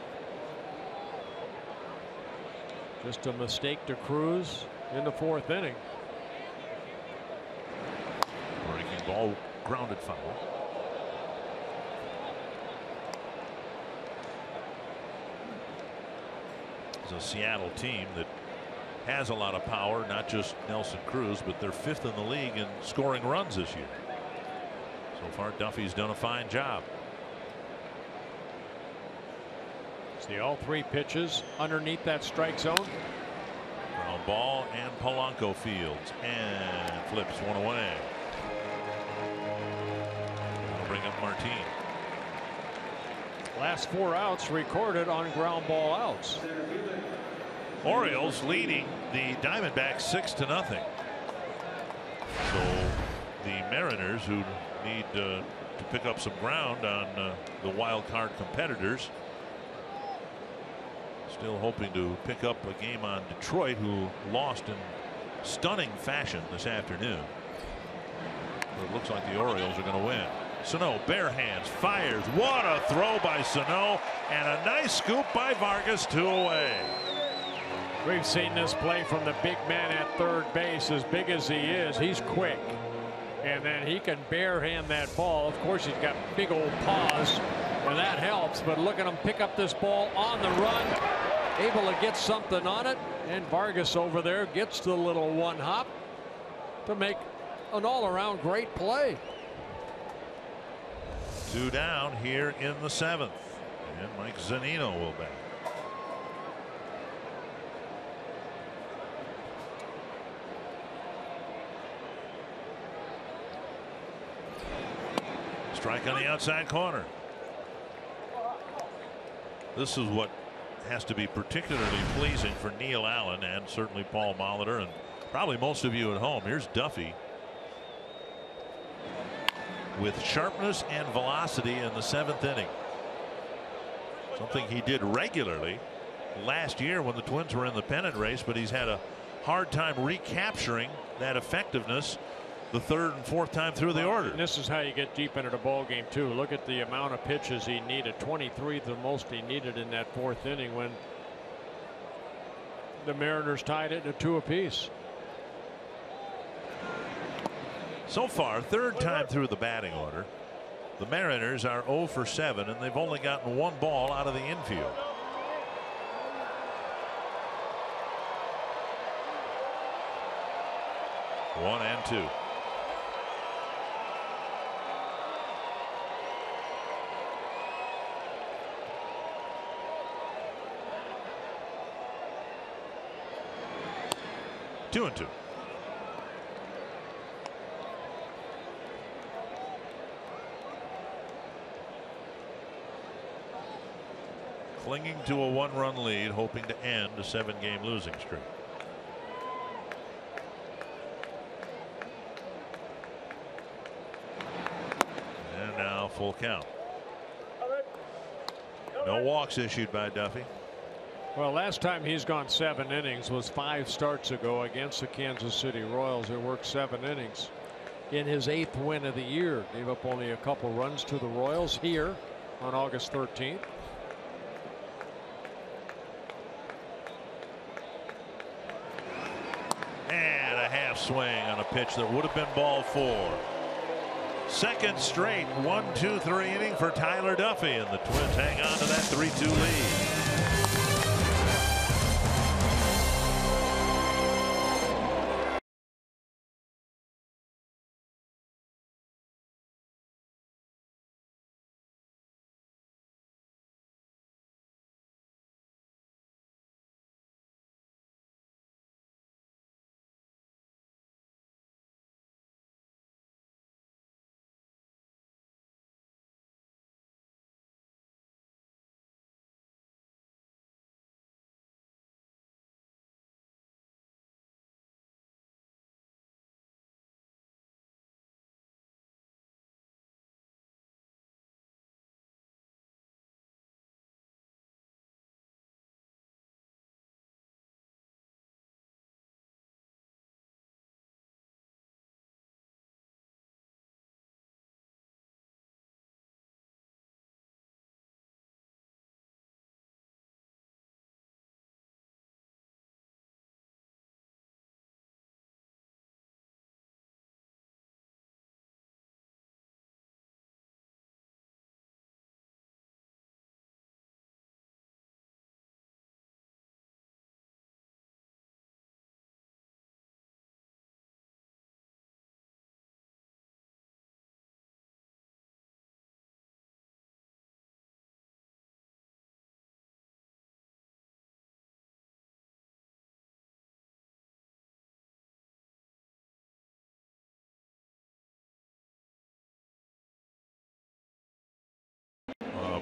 Just a mistake to Cruz in the 4th inning. Breaking ball, grounded foul. It's a Seattle team that has a lot of power, not just Nelson Cruz, but they're 5th in the league in scoring runs this year. So far, Duffy's done a fine job. See all 3 pitches underneath that strike zone. Ground ball, and Polanco fields and flips one away. That'll bring up Martin. Last 4 outs recorded on ground ball outs. Orioles leading the Diamondbacks 6-0. So the Mariners, who need to pick up some ground on the wild card competitors, still hoping to pick up a game on Detroit, who lost in stunning fashion this afternoon. But it looks like the Orioles are going to win. Sano, bare hands, fires. What a throw by Sano, and a nice scoop by Vargas, 2 away. We've seen this play from the big man at third base. As big as he is, he's quick. And then he can barehand that ball. Of course, he's got big old paws, and that helps. But look at him pick up this ball on the run. Able to get something on it. And Vargas over there gets the little 1-hop to make an all-around great play. 2 down here in the 7th. And Mike Zunino will bat. Strike on the outside corner. This is what has to be particularly pleasing for Neil Allen and certainly Paul Molitor and probably most of you at home. Here's Duffy with sharpness and velocity in the 7th inning. Something he did regularly last year when the Twins were in the pennant race, but he's had a hard time recapturing that effectiveness the 3rd and 4th time through the order. And this is how you get deep into the ball game too. Look at the amount of pitches he needed. 23, the most he needed in that 4th inning when the Mariners tied it to 2 apiece. So far, 3rd time through the batting order, the Mariners are 0 for 7, and they've only gotten 1 ball out of the infield. One and 2. Two and 2. Clinging to a 1-run lead, hoping to end a 7-game losing streak. And now full count. No walks issued by Duffy. Well, last time he's gone 7 innings was 5 starts ago against the Kansas City Royals. It worked 7 innings in his 8th win of the year. Gave up only a couple runs to the Royals here on August 13th. swing on a pitch that would have been ball 4. Second straight 1-2-3 inning for Tyler Duffey, and the Twins hang on to that 3-2 lead.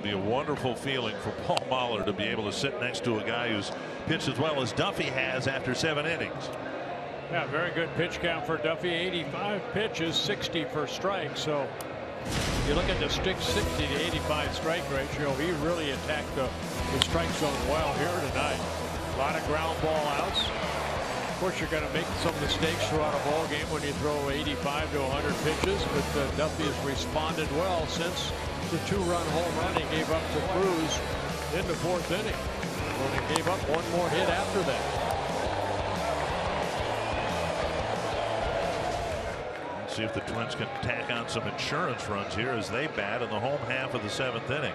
Be a wonderful feeling for Paul Molitor to be able to sit next to a guy who's pitched as well as Duffey has after 7 innings. Yeah, very good pitch count for Duffey. 85 pitches, 60 for strikes. So you look at the 60 to 85 strike ratio. He really attacked the strike zone well here tonight. A lot of ground ball outs. Of course, you're going to make some mistakes throughout a ball game when you throw 85 to 100 pitches, but Duffey has responded well since the 2-run home run he gave up to Cruz in the 4th inning. When he gave up one more hit after that. Let's see if the Twins can tack on some insurance runs here as they bat in the home half of the 7th inning.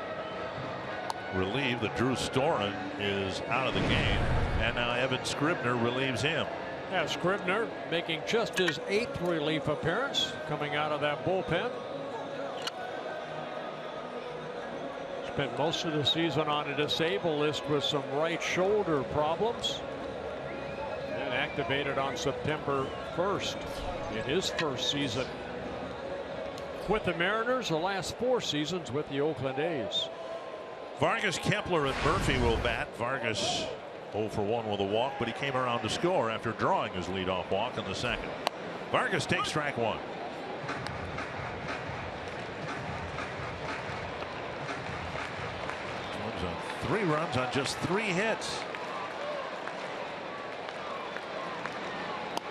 Relieved that Drew Storen is out of the game, and now Evan Scribner relieves him. Yeah, Scribner making just his 8th relief appearance coming out of that bullpen. Spent most of the season on a disabled list with some right shoulder problems, and activated on September 1st in his first season with the Mariners, the last 4 seasons with the Oakland A's. Vargas, Kepler, and Murphy will bat. Vargas 0 for 1 with a walk, but he came around to score after drawing his leadoff walk in the 2nd. Vargas takes strike 1. 3 runs on just 3 hits.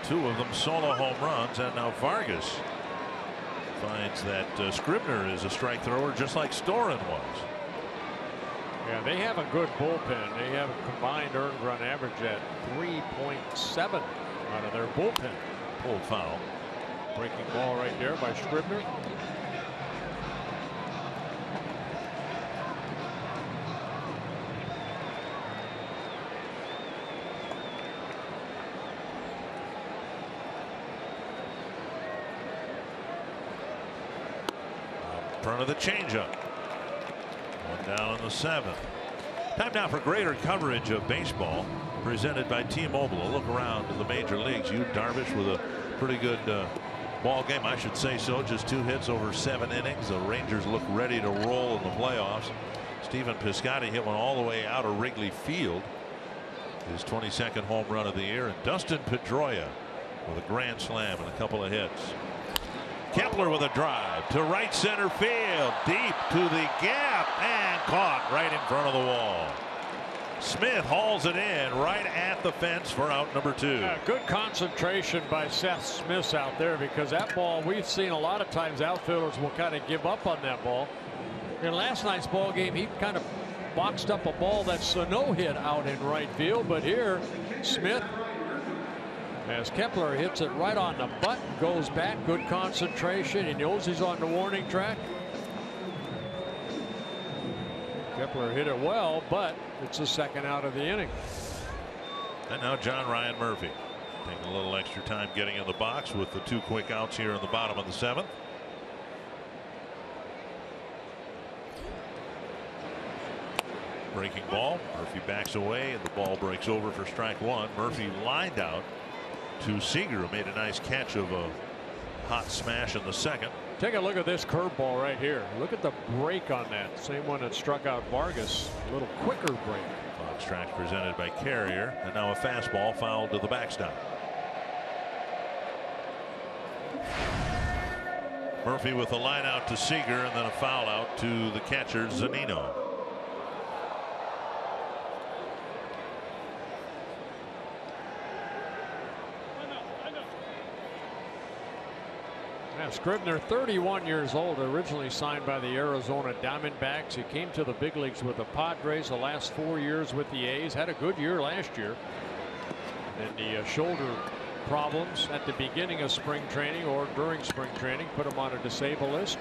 2 of them solo home runs, and now Vargas finds that Scribner is a strike thrower just like Storen was. Yeah, they have a good bullpen. They have a combined earned run average at 3.7 out of their bullpen. Pulled foul. Breaking ball right there by Scribner. Front of the changeup. 1 down in the 7th. Time now for greater coverage of baseball, presented by T-Mobile. A look around the major leagues. Yu Darvish with a pretty good ball game, I should say so. Just 2 hits over 7 innings. The Rangers look ready to roll in the playoffs. Stephen Piscotty hit one all the way out of Wrigley Field, his 22nd home run of the year. And Dustin Pedroia with a grand slam and a couple of hits. Kepler with a drive to right center field, deep to the gap, and caught right in front of the wall. Smith hauls it in right at the fence for out number 2. Good concentration by Seth Smith out there, because that ball, we've seen a lot of times outfielders will kind of give up on that ball. In last night's ball game, he kind of boxed up a ball that Sano hit out in right field, but here Smith As Kepler hits it right on the button, goes back, good concentration. He knows he's on the warning track. Kepler hit it well, but it's the second out of the inning. And now John Ryan Murphy taking a little extra time getting in the box with the 2 quick outs here in the bottom of the 7th. Breaking ball. Murphy backs away and the ball breaks over for strike 1. Murphy lined out to Seager, who made a nice catch of a hot smash in the second. Take a look at this curveball right here. Look at the break on that. Same one that struck out Vargas. A little quicker break. Fox Tracks presented by Carrier, and now a fastball fouled to the backstop. Murphy with a line out to Seager and then a foul out to the catcher Zunino. Yeah, Scribner, 31 years old, originally signed by the Arizona Diamondbacks. He came to the big leagues with the Padres the last 4 years with the A's. Had a good year last year. And the shoulder problems at the beginning of spring training or during spring training put him on a disabled list.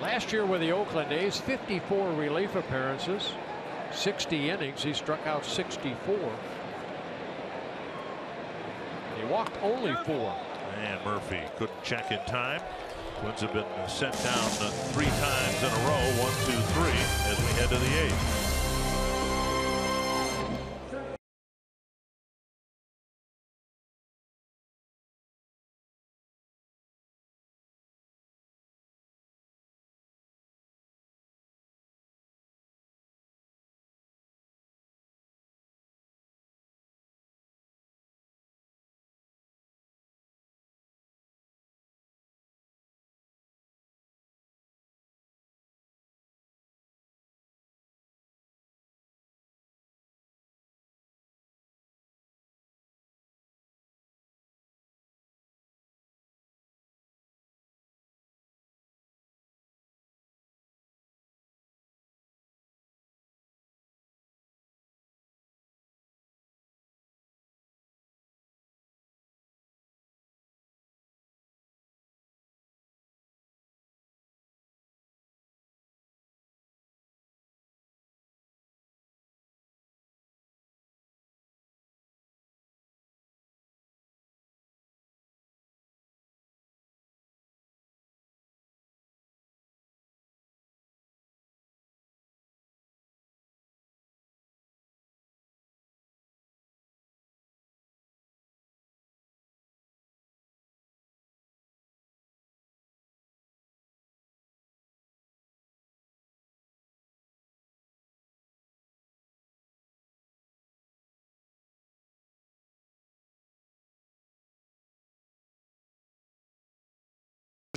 Last year with the Oakland A's, 54 relief appearances, 60 innings. He struck out 64. He walked only 4. And Murphy couldn't check in time. Twins have been set down 3 times in a row, 1, 2, 3, as we head to the 8th.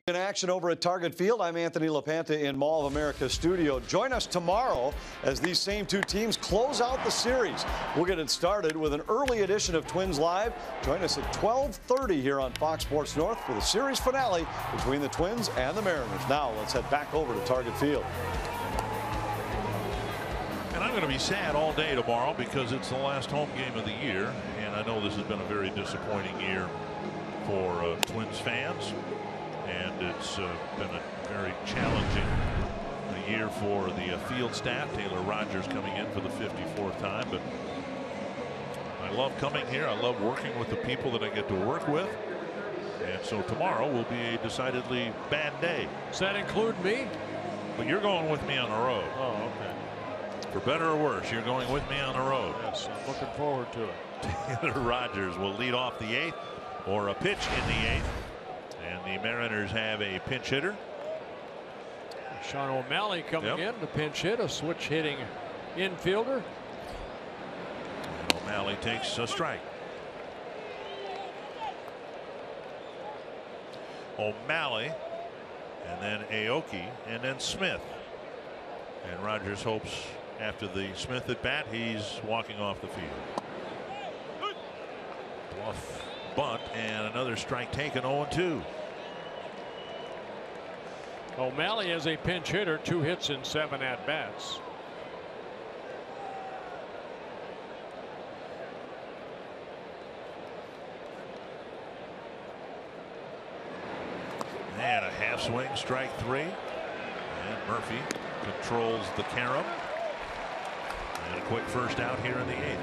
In action over at Target Field, I'm Anthony LaPanta in Mall of America studio. Join us tomorrow as these same 2 teams close out the series. We'll get it started with an early edition of Twins Live. Join us at 12:30 here on Fox Sports North for the series finale between the Twins and the Mariners. Now let's head back over to Target Field. And I'm going to be sad all day tomorrow because it's the last home game of the year, and I know this has been a very disappointing year for Twins fans. And it's been a very challenging year for the field staff. Taylor Rogers coming in for the 54th time. But I love coming here. I love working with the people that I get to work with. And so tomorrow will be a decidedly bad day. Does that include me? But you're going with me on the road. Oh, okay. For better or worse, you're going with me on the road. Yes, I'm looking forward to it. Taylor Rogers will lead off the 8th, or a pitch in the 8th. And the Mariners have a pinch hitter. Sean O'Malley coming in to pinch hit, a switch hitting infielder. And O'Malley takes a strike. O'Malley, and then Aoki, and then Smith. And Rogers hopes after the Smith at bat, he's walking off the field. Bluff bunt and another strike taken, 0-2. O'Malley is a pinch hitter, 2 hits in 7 at bats. And a half swing, strike 3. And Murphy controls the carom. And a quick first out here in the 8th.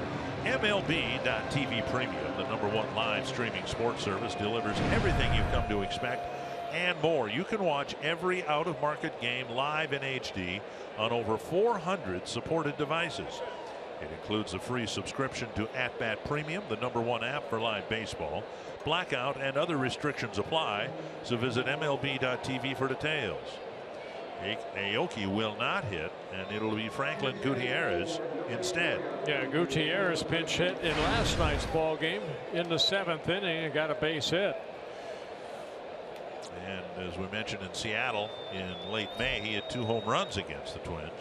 MLB.TV Premium, the #1 live streaming sports service, delivers everything you've come to expect and more. You can watch every out-of-market game live in HD on over 400 supported devices. It includes a free subscription to At-Bat Premium, the #1 app for live baseball. Blackout and other restrictions apply, so visit MLB.TV for details. Aoki will not hit, and it'll be Franklin Gutierrez instead. Yeah, Gutierrez pinch hit in last night's ball game in the 7th inning and got a base hit. And as we mentioned in Seattle in late May, he had 2 home runs against the Twins.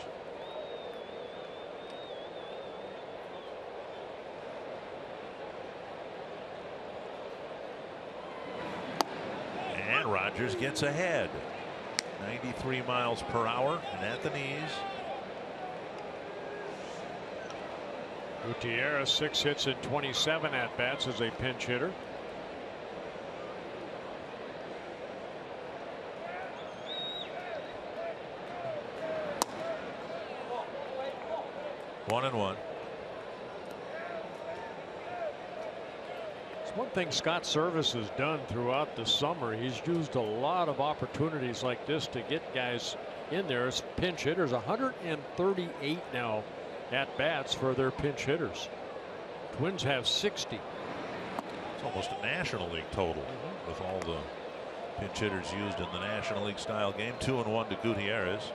And Rogers gets ahead. 93 miles per hour and at the knees. Gutierrez 6 hits in 27 at bats as a pinch hitter. One and one. It's one thing Scott Service has done throughout the summer. He's used a lot of opportunities like this to get guys in there as pinch hitters. 138 now at bats for their pinch hitters. Twins have 60. It's almost a National League total with all the pinch hitters used in the National League style game. 2-1 to Gutierrez.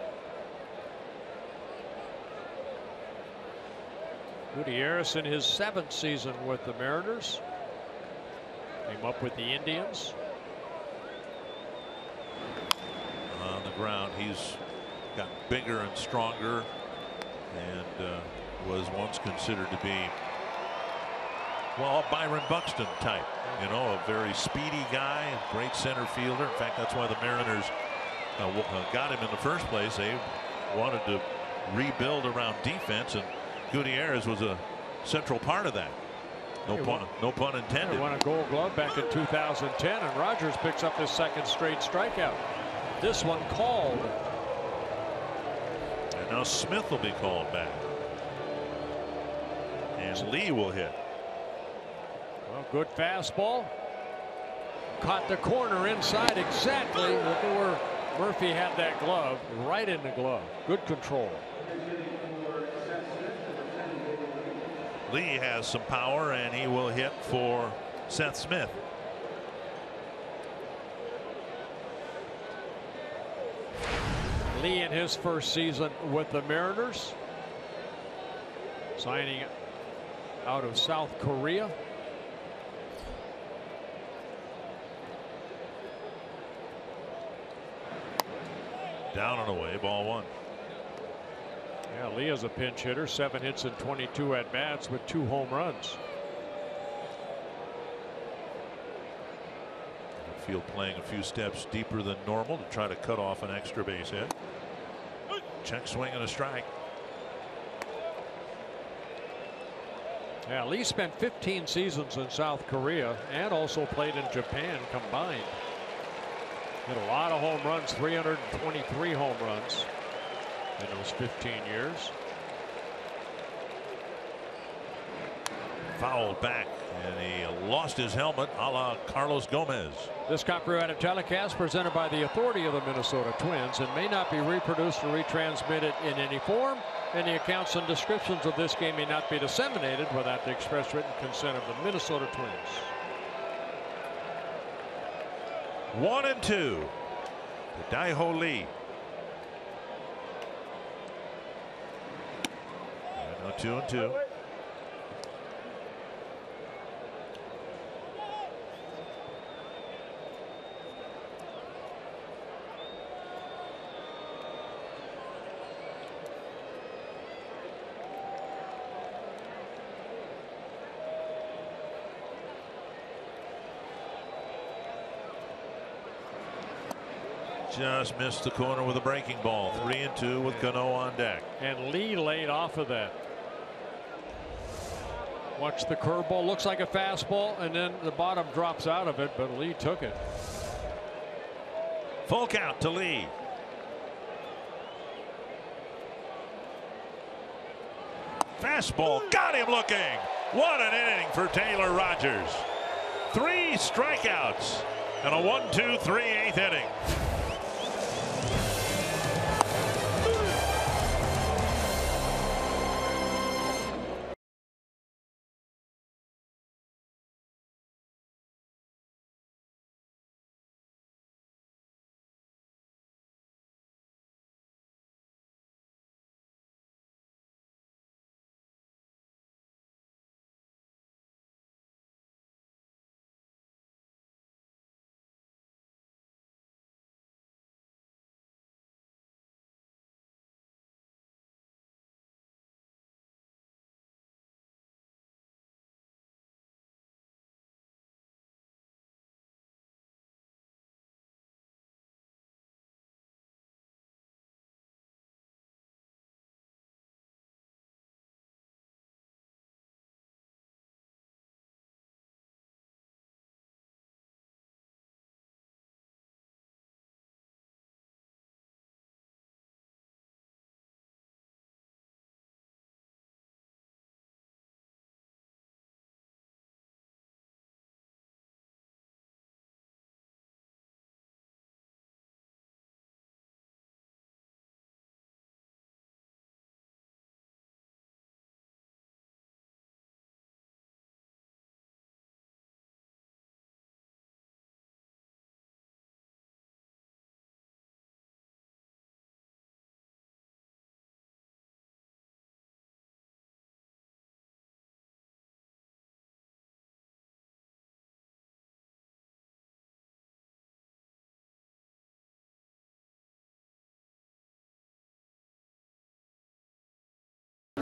Gutierrez in his 7th season with the Mariners. Came up with the Indians. On the ground, he's gotten bigger and stronger, and was once considered to be, well, a Byron Buxton type. You know, a very speedy guy, a great center fielder. In fact, that's why the Mariners got him in the first place. They wanted to rebuild around defense, and Gutierrez was a central part of that. No pun intended. He won a Gold Glove back in 2010, and Rogers picks up his 2nd straight strikeout. This one called. And now Smith will be called back. And Lee will hit. Well, good fastball. Caught the corner inside exactly. Look at where Murphy had that glove, right in the glove. Good control. Lee has some power, and he will hit for Seth Smith. Lee in his first season with the Mariners, signing out of South Korea. Down and away, ball 1. Yeah, Lee is a pinch hitter, 7 hits and 22 at bats with 2 home runs. Field playing a few steps deeper than normal to try to cut off an extra base hit. Check swing and a strike. Yeah, Lee spent 15 seasons in South Korea and also played in Japan combined. Hit a lot of home runs, 323 home runs in those 15 years. Fouled back, and he lost his helmet a la Carlos Gomez. This copyrighted telecast presented by the authority of the Minnesota Twins and may not be reproduced or retransmitted in any form. Any accounts and descriptions of this game may not be disseminated without the express written consent of the Minnesota Twins. 1-2 to Daiho Lee. And now 2-2. Just missed the corner with a breaking ball. 3-2 with Cano on deck. And Lee laid off of that. Watch the curveball. Looks like a fastball, and then the bottom drops out of it, but Lee took it. Full count to Lee. Fastball got him looking. What an inning for Taylor Rogers. 3 strikeouts and a 1-2-3 8th inning.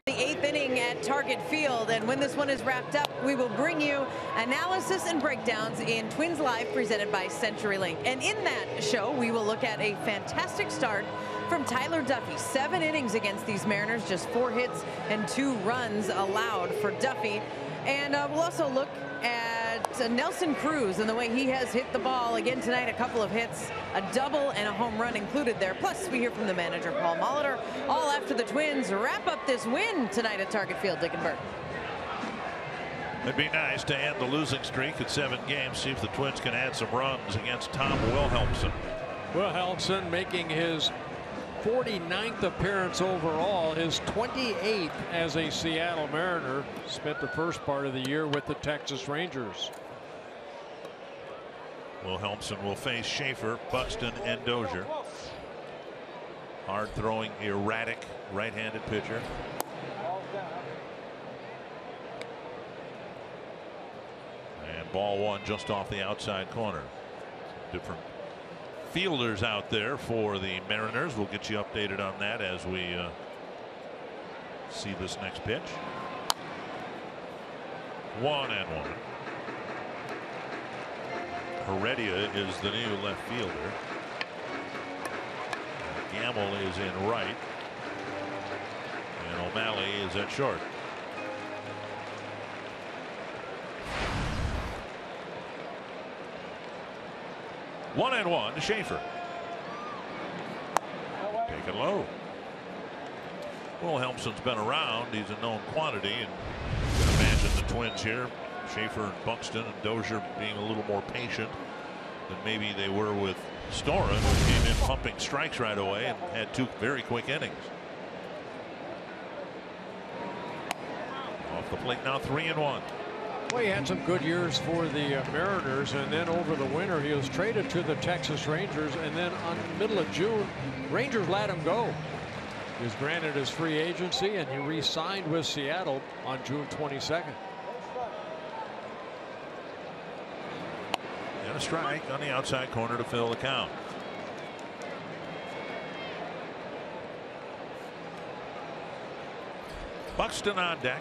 The 8th inning at Target Field, and when this one is wrapped up, we will bring you analysis and breakdowns in Twins Live presented by CenturyLink. And in that show, we will look at a fantastic start from Tyler Duffey. 7 innings against these Mariners, just 4 hits and 2 runs allowed for Duffey. And we'll also look at Nelson Cruz and the way he has hit the ball again tonight. A couple of hits, a double and a home run included there. Plus, we hear from the manager, Paul Molitor, all after the Twins wrap up this win tonight at Target Field. Dick and Bert. It'd be nice to end the losing streak at 7 games. See if the Twins can add some runs against Tom Wilhelmsen. Wilhelmsen making his 49th appearance overall, his 28th as a Seattle Mariner. Spent the first part of the year with the Texas Rangers. Wilhelmsen will face Schaefer, Buxton, and Dozier. Hard throwing, erratic right-handed pitcher. And ball 1 just off the outside corner. Different fielders out there for the Mariners. We'll get you updated on that as we see this next pitch. 1-1. Heredia is the new left fielder. Gamble is in right. And O'Malley is at short. One and one to Schaefer. Taken low. Wilhelmsen's been around. He's a known quantity, and you can imagine the Twins here, Schaefer and Buxton and Dozier, being a little more patient than maybe they were with Storen, who came in pumping strikes right away and had 2 very quick innings. Off the plate now, 3-1. Well, he had some good years for the Mariners, and then over the winter he was traded to the Texas Rangers, and then on the middle of June, Rangers let him go. He was granted his free agency, and he re-signed with Seattle on June 22nd. And a strike on the outside corner to fill the count. Buxton on deck.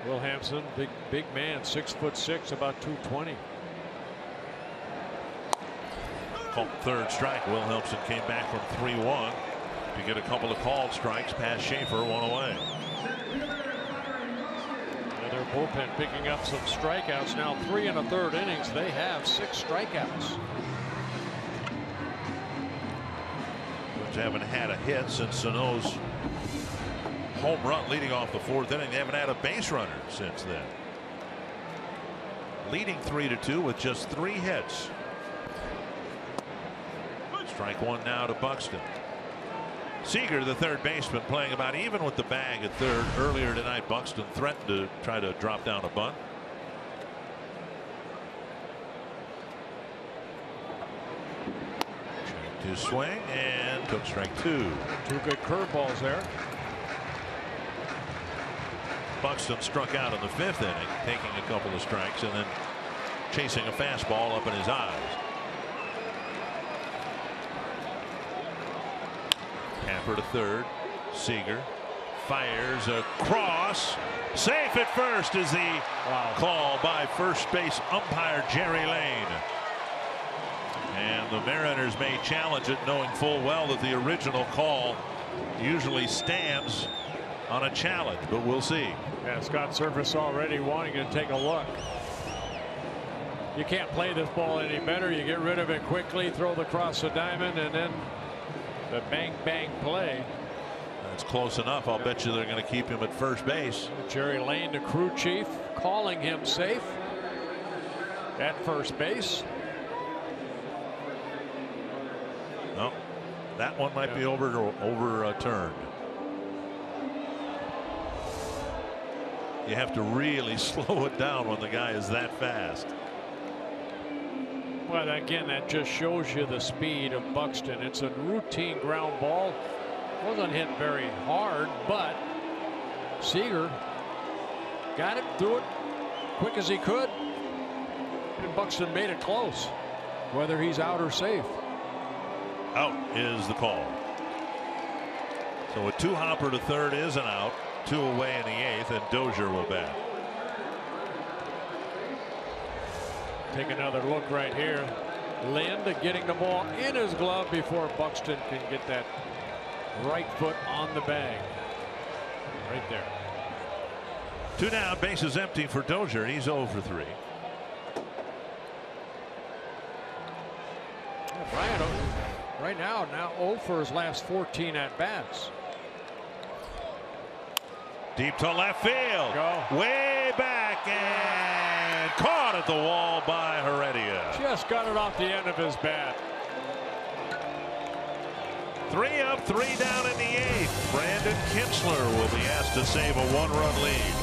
Wilhelmsen, big man, 6'6", about 220. Called third strike. Wilhelmsen came back from 3-1 to get a couple of called strikes past Schaefer, 1 away. They're Bullpen picking up some strikeouts now. 3 1/3 innings. They have 6 strikeouts. Twins haven't had a hit since Sano's home run leading off the 4th inning. They haven't had a base runner since then. Leading 3-2 with just 3 hits. Strike 1 now to Buxton. Seager, the third baseman, playing about even with the bag at third. Earlier tonight, Buxton threatened to try to drop down a bunt. To swing and took strike 2. 2 good curveballs there. Buxton struck out in the 5th inning, taking a couple of strikes and then chasing a fastball up in his eyes. Tapper to third. Seager fires across. Safe at first is the call by first base umpire Jerry Lane. And the Mariners may challenge it, knowing full well that the original call usually stands on a challenge, but we'll see. Yeah, Scott Servais already wanting to take a look. You can't play this ball any better. You get rid of it quickly, throw the cross the diamond, and then the bang bang play. That's close enough. I'll bet you they're going to keep him at first base. Jerry Lane, the crew chief, calling him safe at first base. No, that one might be overturned. You have to really slow it down when the guy is that fast. Well, again, that just shows you the speed of Buxton. It's a routine ground ball. Wasn't hit very hard, but Seager got it, threw it quick as he could, and Buxton made it close, whether he's out or safe. Out is the call. So a 2-hopper to third is an out. 2 away in the 8th, and Dozier will bat. Take another look right here. Lind getting the ball in his glove before Buxton can get that right foot on the bag. Right there. 2 down, bases empty for Dozier. He's 0 for 3. Brian, right now 0 for his last 14 at bats. Deep to left field. Way back and caught at the wall by Heredia. Just got it off the end of his bat. 3 up, 3 down in the 8th. Brandon Kintzler will be asked to save a 1-run lead.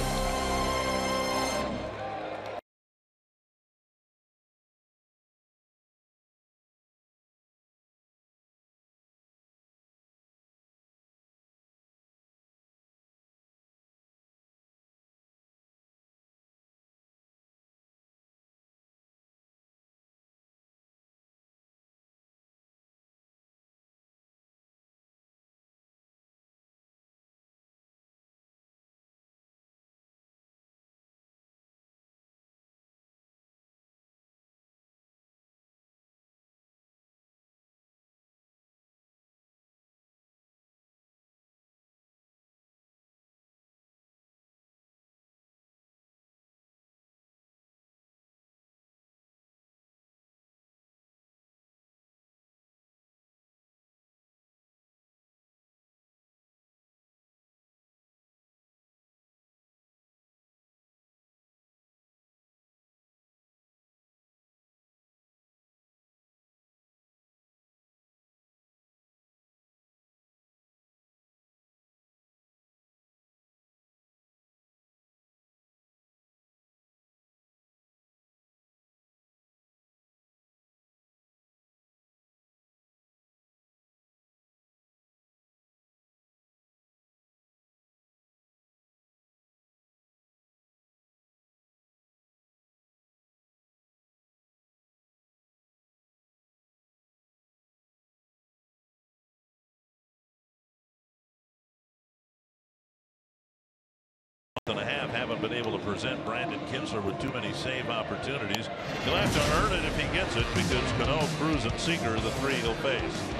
And a half haven't been able to present Brandon Kintzler with too many save opportunities. He'll have to earn it if he gets it, because Cano, Cruz, and Seager are the 3 he'll face.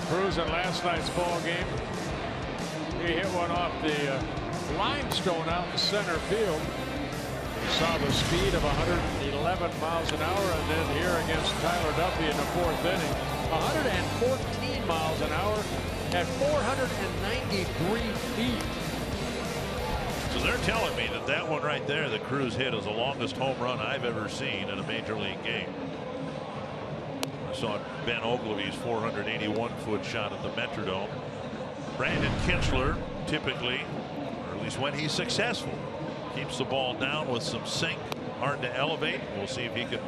Cruz in last night's ball game, he hit one off the limestone out in center field. Saw the speed of 111 miles an hour, and then here against Tyler Duffy in the 4th inning, 114 miles an hour at 493 feet. So they're telling me that that one right there that Cruz hit is the longest home run I've ever seen in a major league game. I saw Ben Ogilvy's 481-foot shot at the Metrodome. Brandon Kintzler typically, or at least when he's successful, keeps the ball down with some sink, hard to elevate. We'll see if he can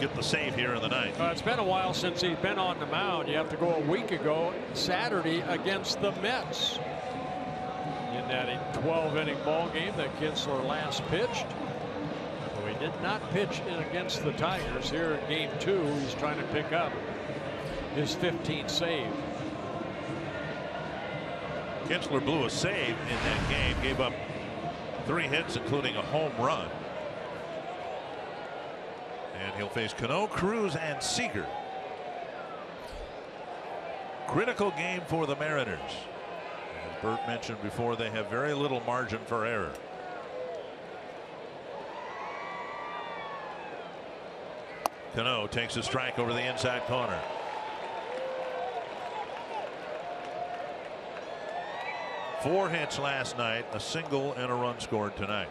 get the save here in the ninth. It's been a while since he's been on the mound. You have to go a week ago, Saturday, against the Mets. In that 12-inning ball game that Kintzler last pitched. So he did not pitch in against the Tigers. Here in game 2, he's trying to pick up his 15th save. Kintzler blew a save in that game, gave up 3 hits, including a home run. And he'll face Cano, Cruz, and Seager. Critical game for the Mariners. As Bert mentioned before, they have very little margin for error. Cano takes a strike over the inside corner. Four hits last night, a single and a run scored tonight.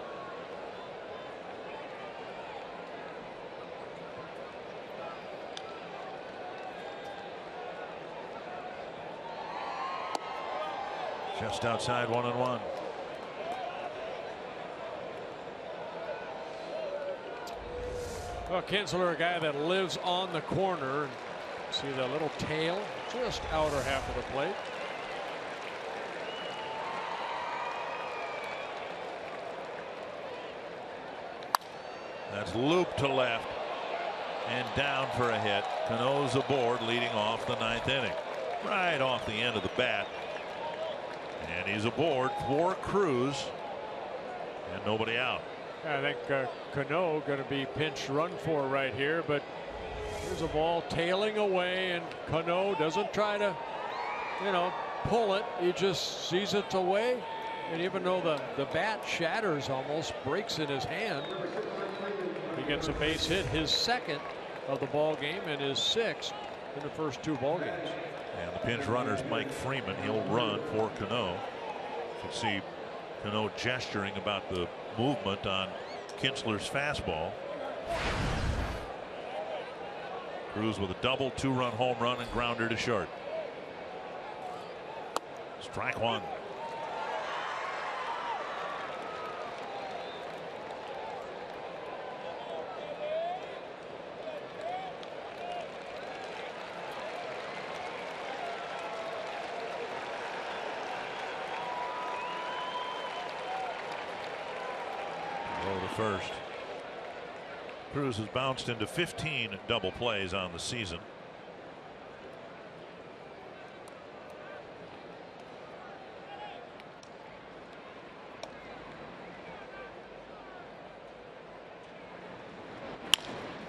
Just outside 1-1. Well, Kintzler, a guy that lives on the corner. See the little tail just outer half of the plate. That's looped to left and down for a hit. Cano's aboard, leading off the 9th inning. Right off the end of the bat. And he's aboard for Cruz. And nobody out. I think Cano going to be pinch run for right here, but here's a ball tailing away, and Cano doesn't try to, pull it. He just sees it away, and even though the bat shatters, almost breaks in his hand, he gets a base hit, his 2nd of the ball game and his 6th in the first 2 ball games. And the pinch runner's Mike Freeman. He'll run for Cano. You can see Cano gesturing about the movement on Kintzler's fastball. Cruz with a double, 2-run home run and grounder to short. Strike 1. First. Cruz has bounced into 15 double plays on the season.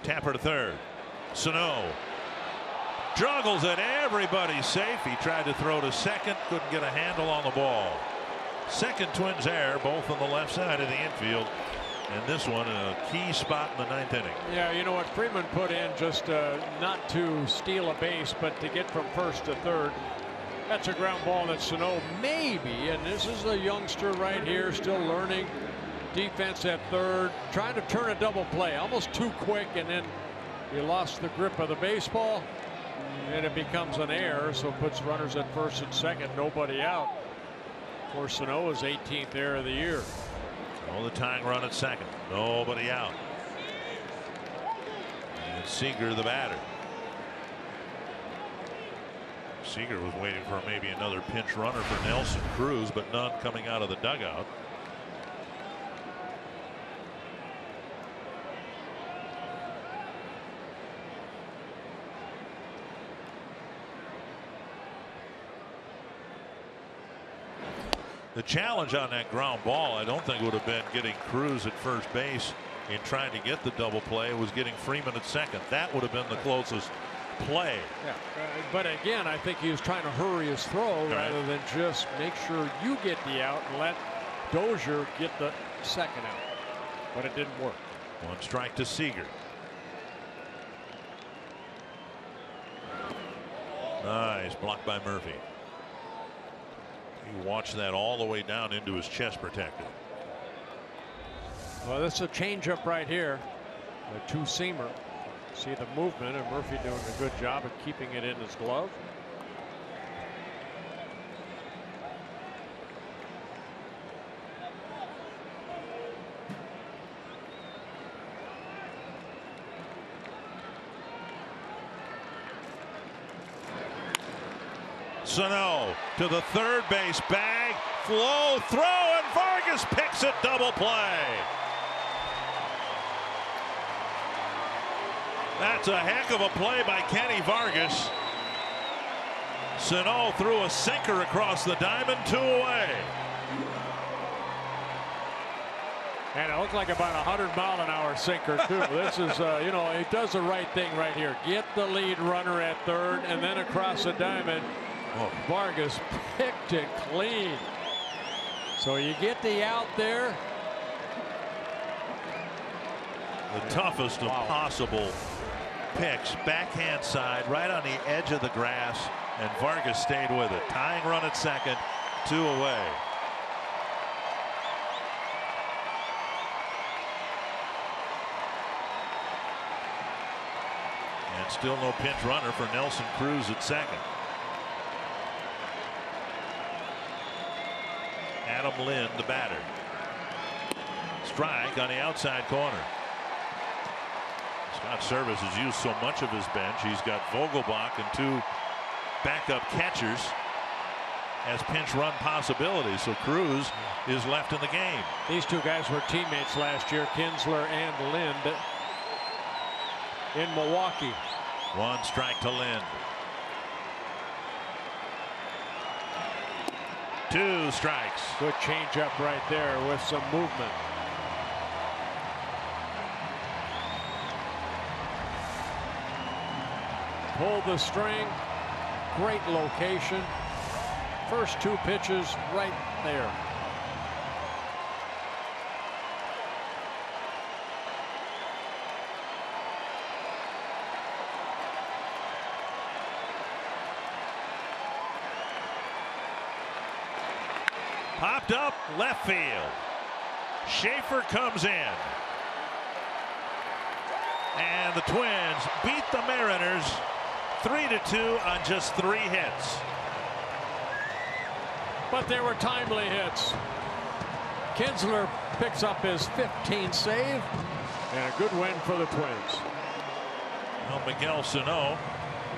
Tapper to third. Sano juggles it. Everybody's safe. He tried to throw to second, couldn't get a handle on the ball. Second Twins error, both on the left side of the infield. And this one in a key spot in the 9th inning. Yeah, you know what Freeman put in, just not to steal a base, but to get from first to third. That's a ground ball that Sano maybe, and this is a youngster right here, still learning defense at third, trying to turn a double play, almost too quick, and then he lost the grip of the baseball, and it becomes an error, so puts runners at first and second, nobody out. For Sano's 18th error of the year. Oh, the tying run at second. Nobody out. And Seager the batter. Seager was waiting for maybe another pinch runner for Nelson Cruz, but none coming out of the dugout. The challenge on that ground ball, I don't think would have been getting Cruz at first base in trying to get the double play. It was getting Freeman at second. That would have been the closest play. Yeah, but again, I think he was trying to hurry his throw rather than just make sure you get the out and let Dozier get the second out. but it didn't work. 1 strike to Seager. Nice block by Murphy. He watched that all the way down into his chest protector. Well, this is a changeup right here, a 2-seamer. See the movement, and Murphy doing a good job of keeping it in his glove. Sano to the third base bag, flow, throw, and Vargas picks it, double play. That's a heck of a play by Kenny Vargas. Sano threw a sinker across the diamond, 2 away. And it looked like about a 100-mile-an-hour sinker, too. This is, you know, it does the right thing right here. Get the lead runner at third, and then across the diamond. Oh, Vargas picked it clean. So you get the out there. The toughest of possible picks, backhand side, right on the edge of the grass, and Vargas stayed with it. Tying run at second, 2 away. And still no pinch runner for Nelson Cruz at second. Adam Lind, the batter. Strike on the outside corner. Scott Service has used so much of his bench. He's got Vogelbach and 2 backup catchers as pinch run possibilities. So Cruz is left in the game. These 2 guys were teammates last year, Kinsler and Lind, in Milwaukee. 1 strike to Lind. 2 strikes. Good changeup right there with some movement. Pull the string. Great location. First 2 pitches right there. Popped up left field. Schaefer comes in. And the Twins beat the Mariners 3-2 on just 3 hits. But they were timely hits. Kinsler picks up his 15th save, and a good win for the Twins. Well, Miguel Sano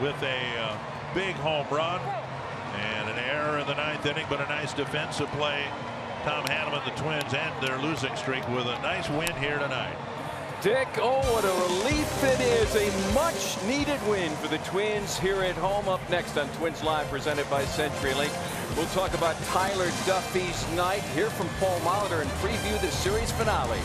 with a big home run and an error in the 9th inning, but a nice defensive play. Tom Hanneman, the Twins end their losing streak with a nice win here tonight. Dick, oh, what a relief it is. A much-needed win for the Twins here at home. Up next on Twins Live, presented by CenturyLink. We'll talk about Tyler Duffy's night, hear from Paul Molitor, and preview the series finale.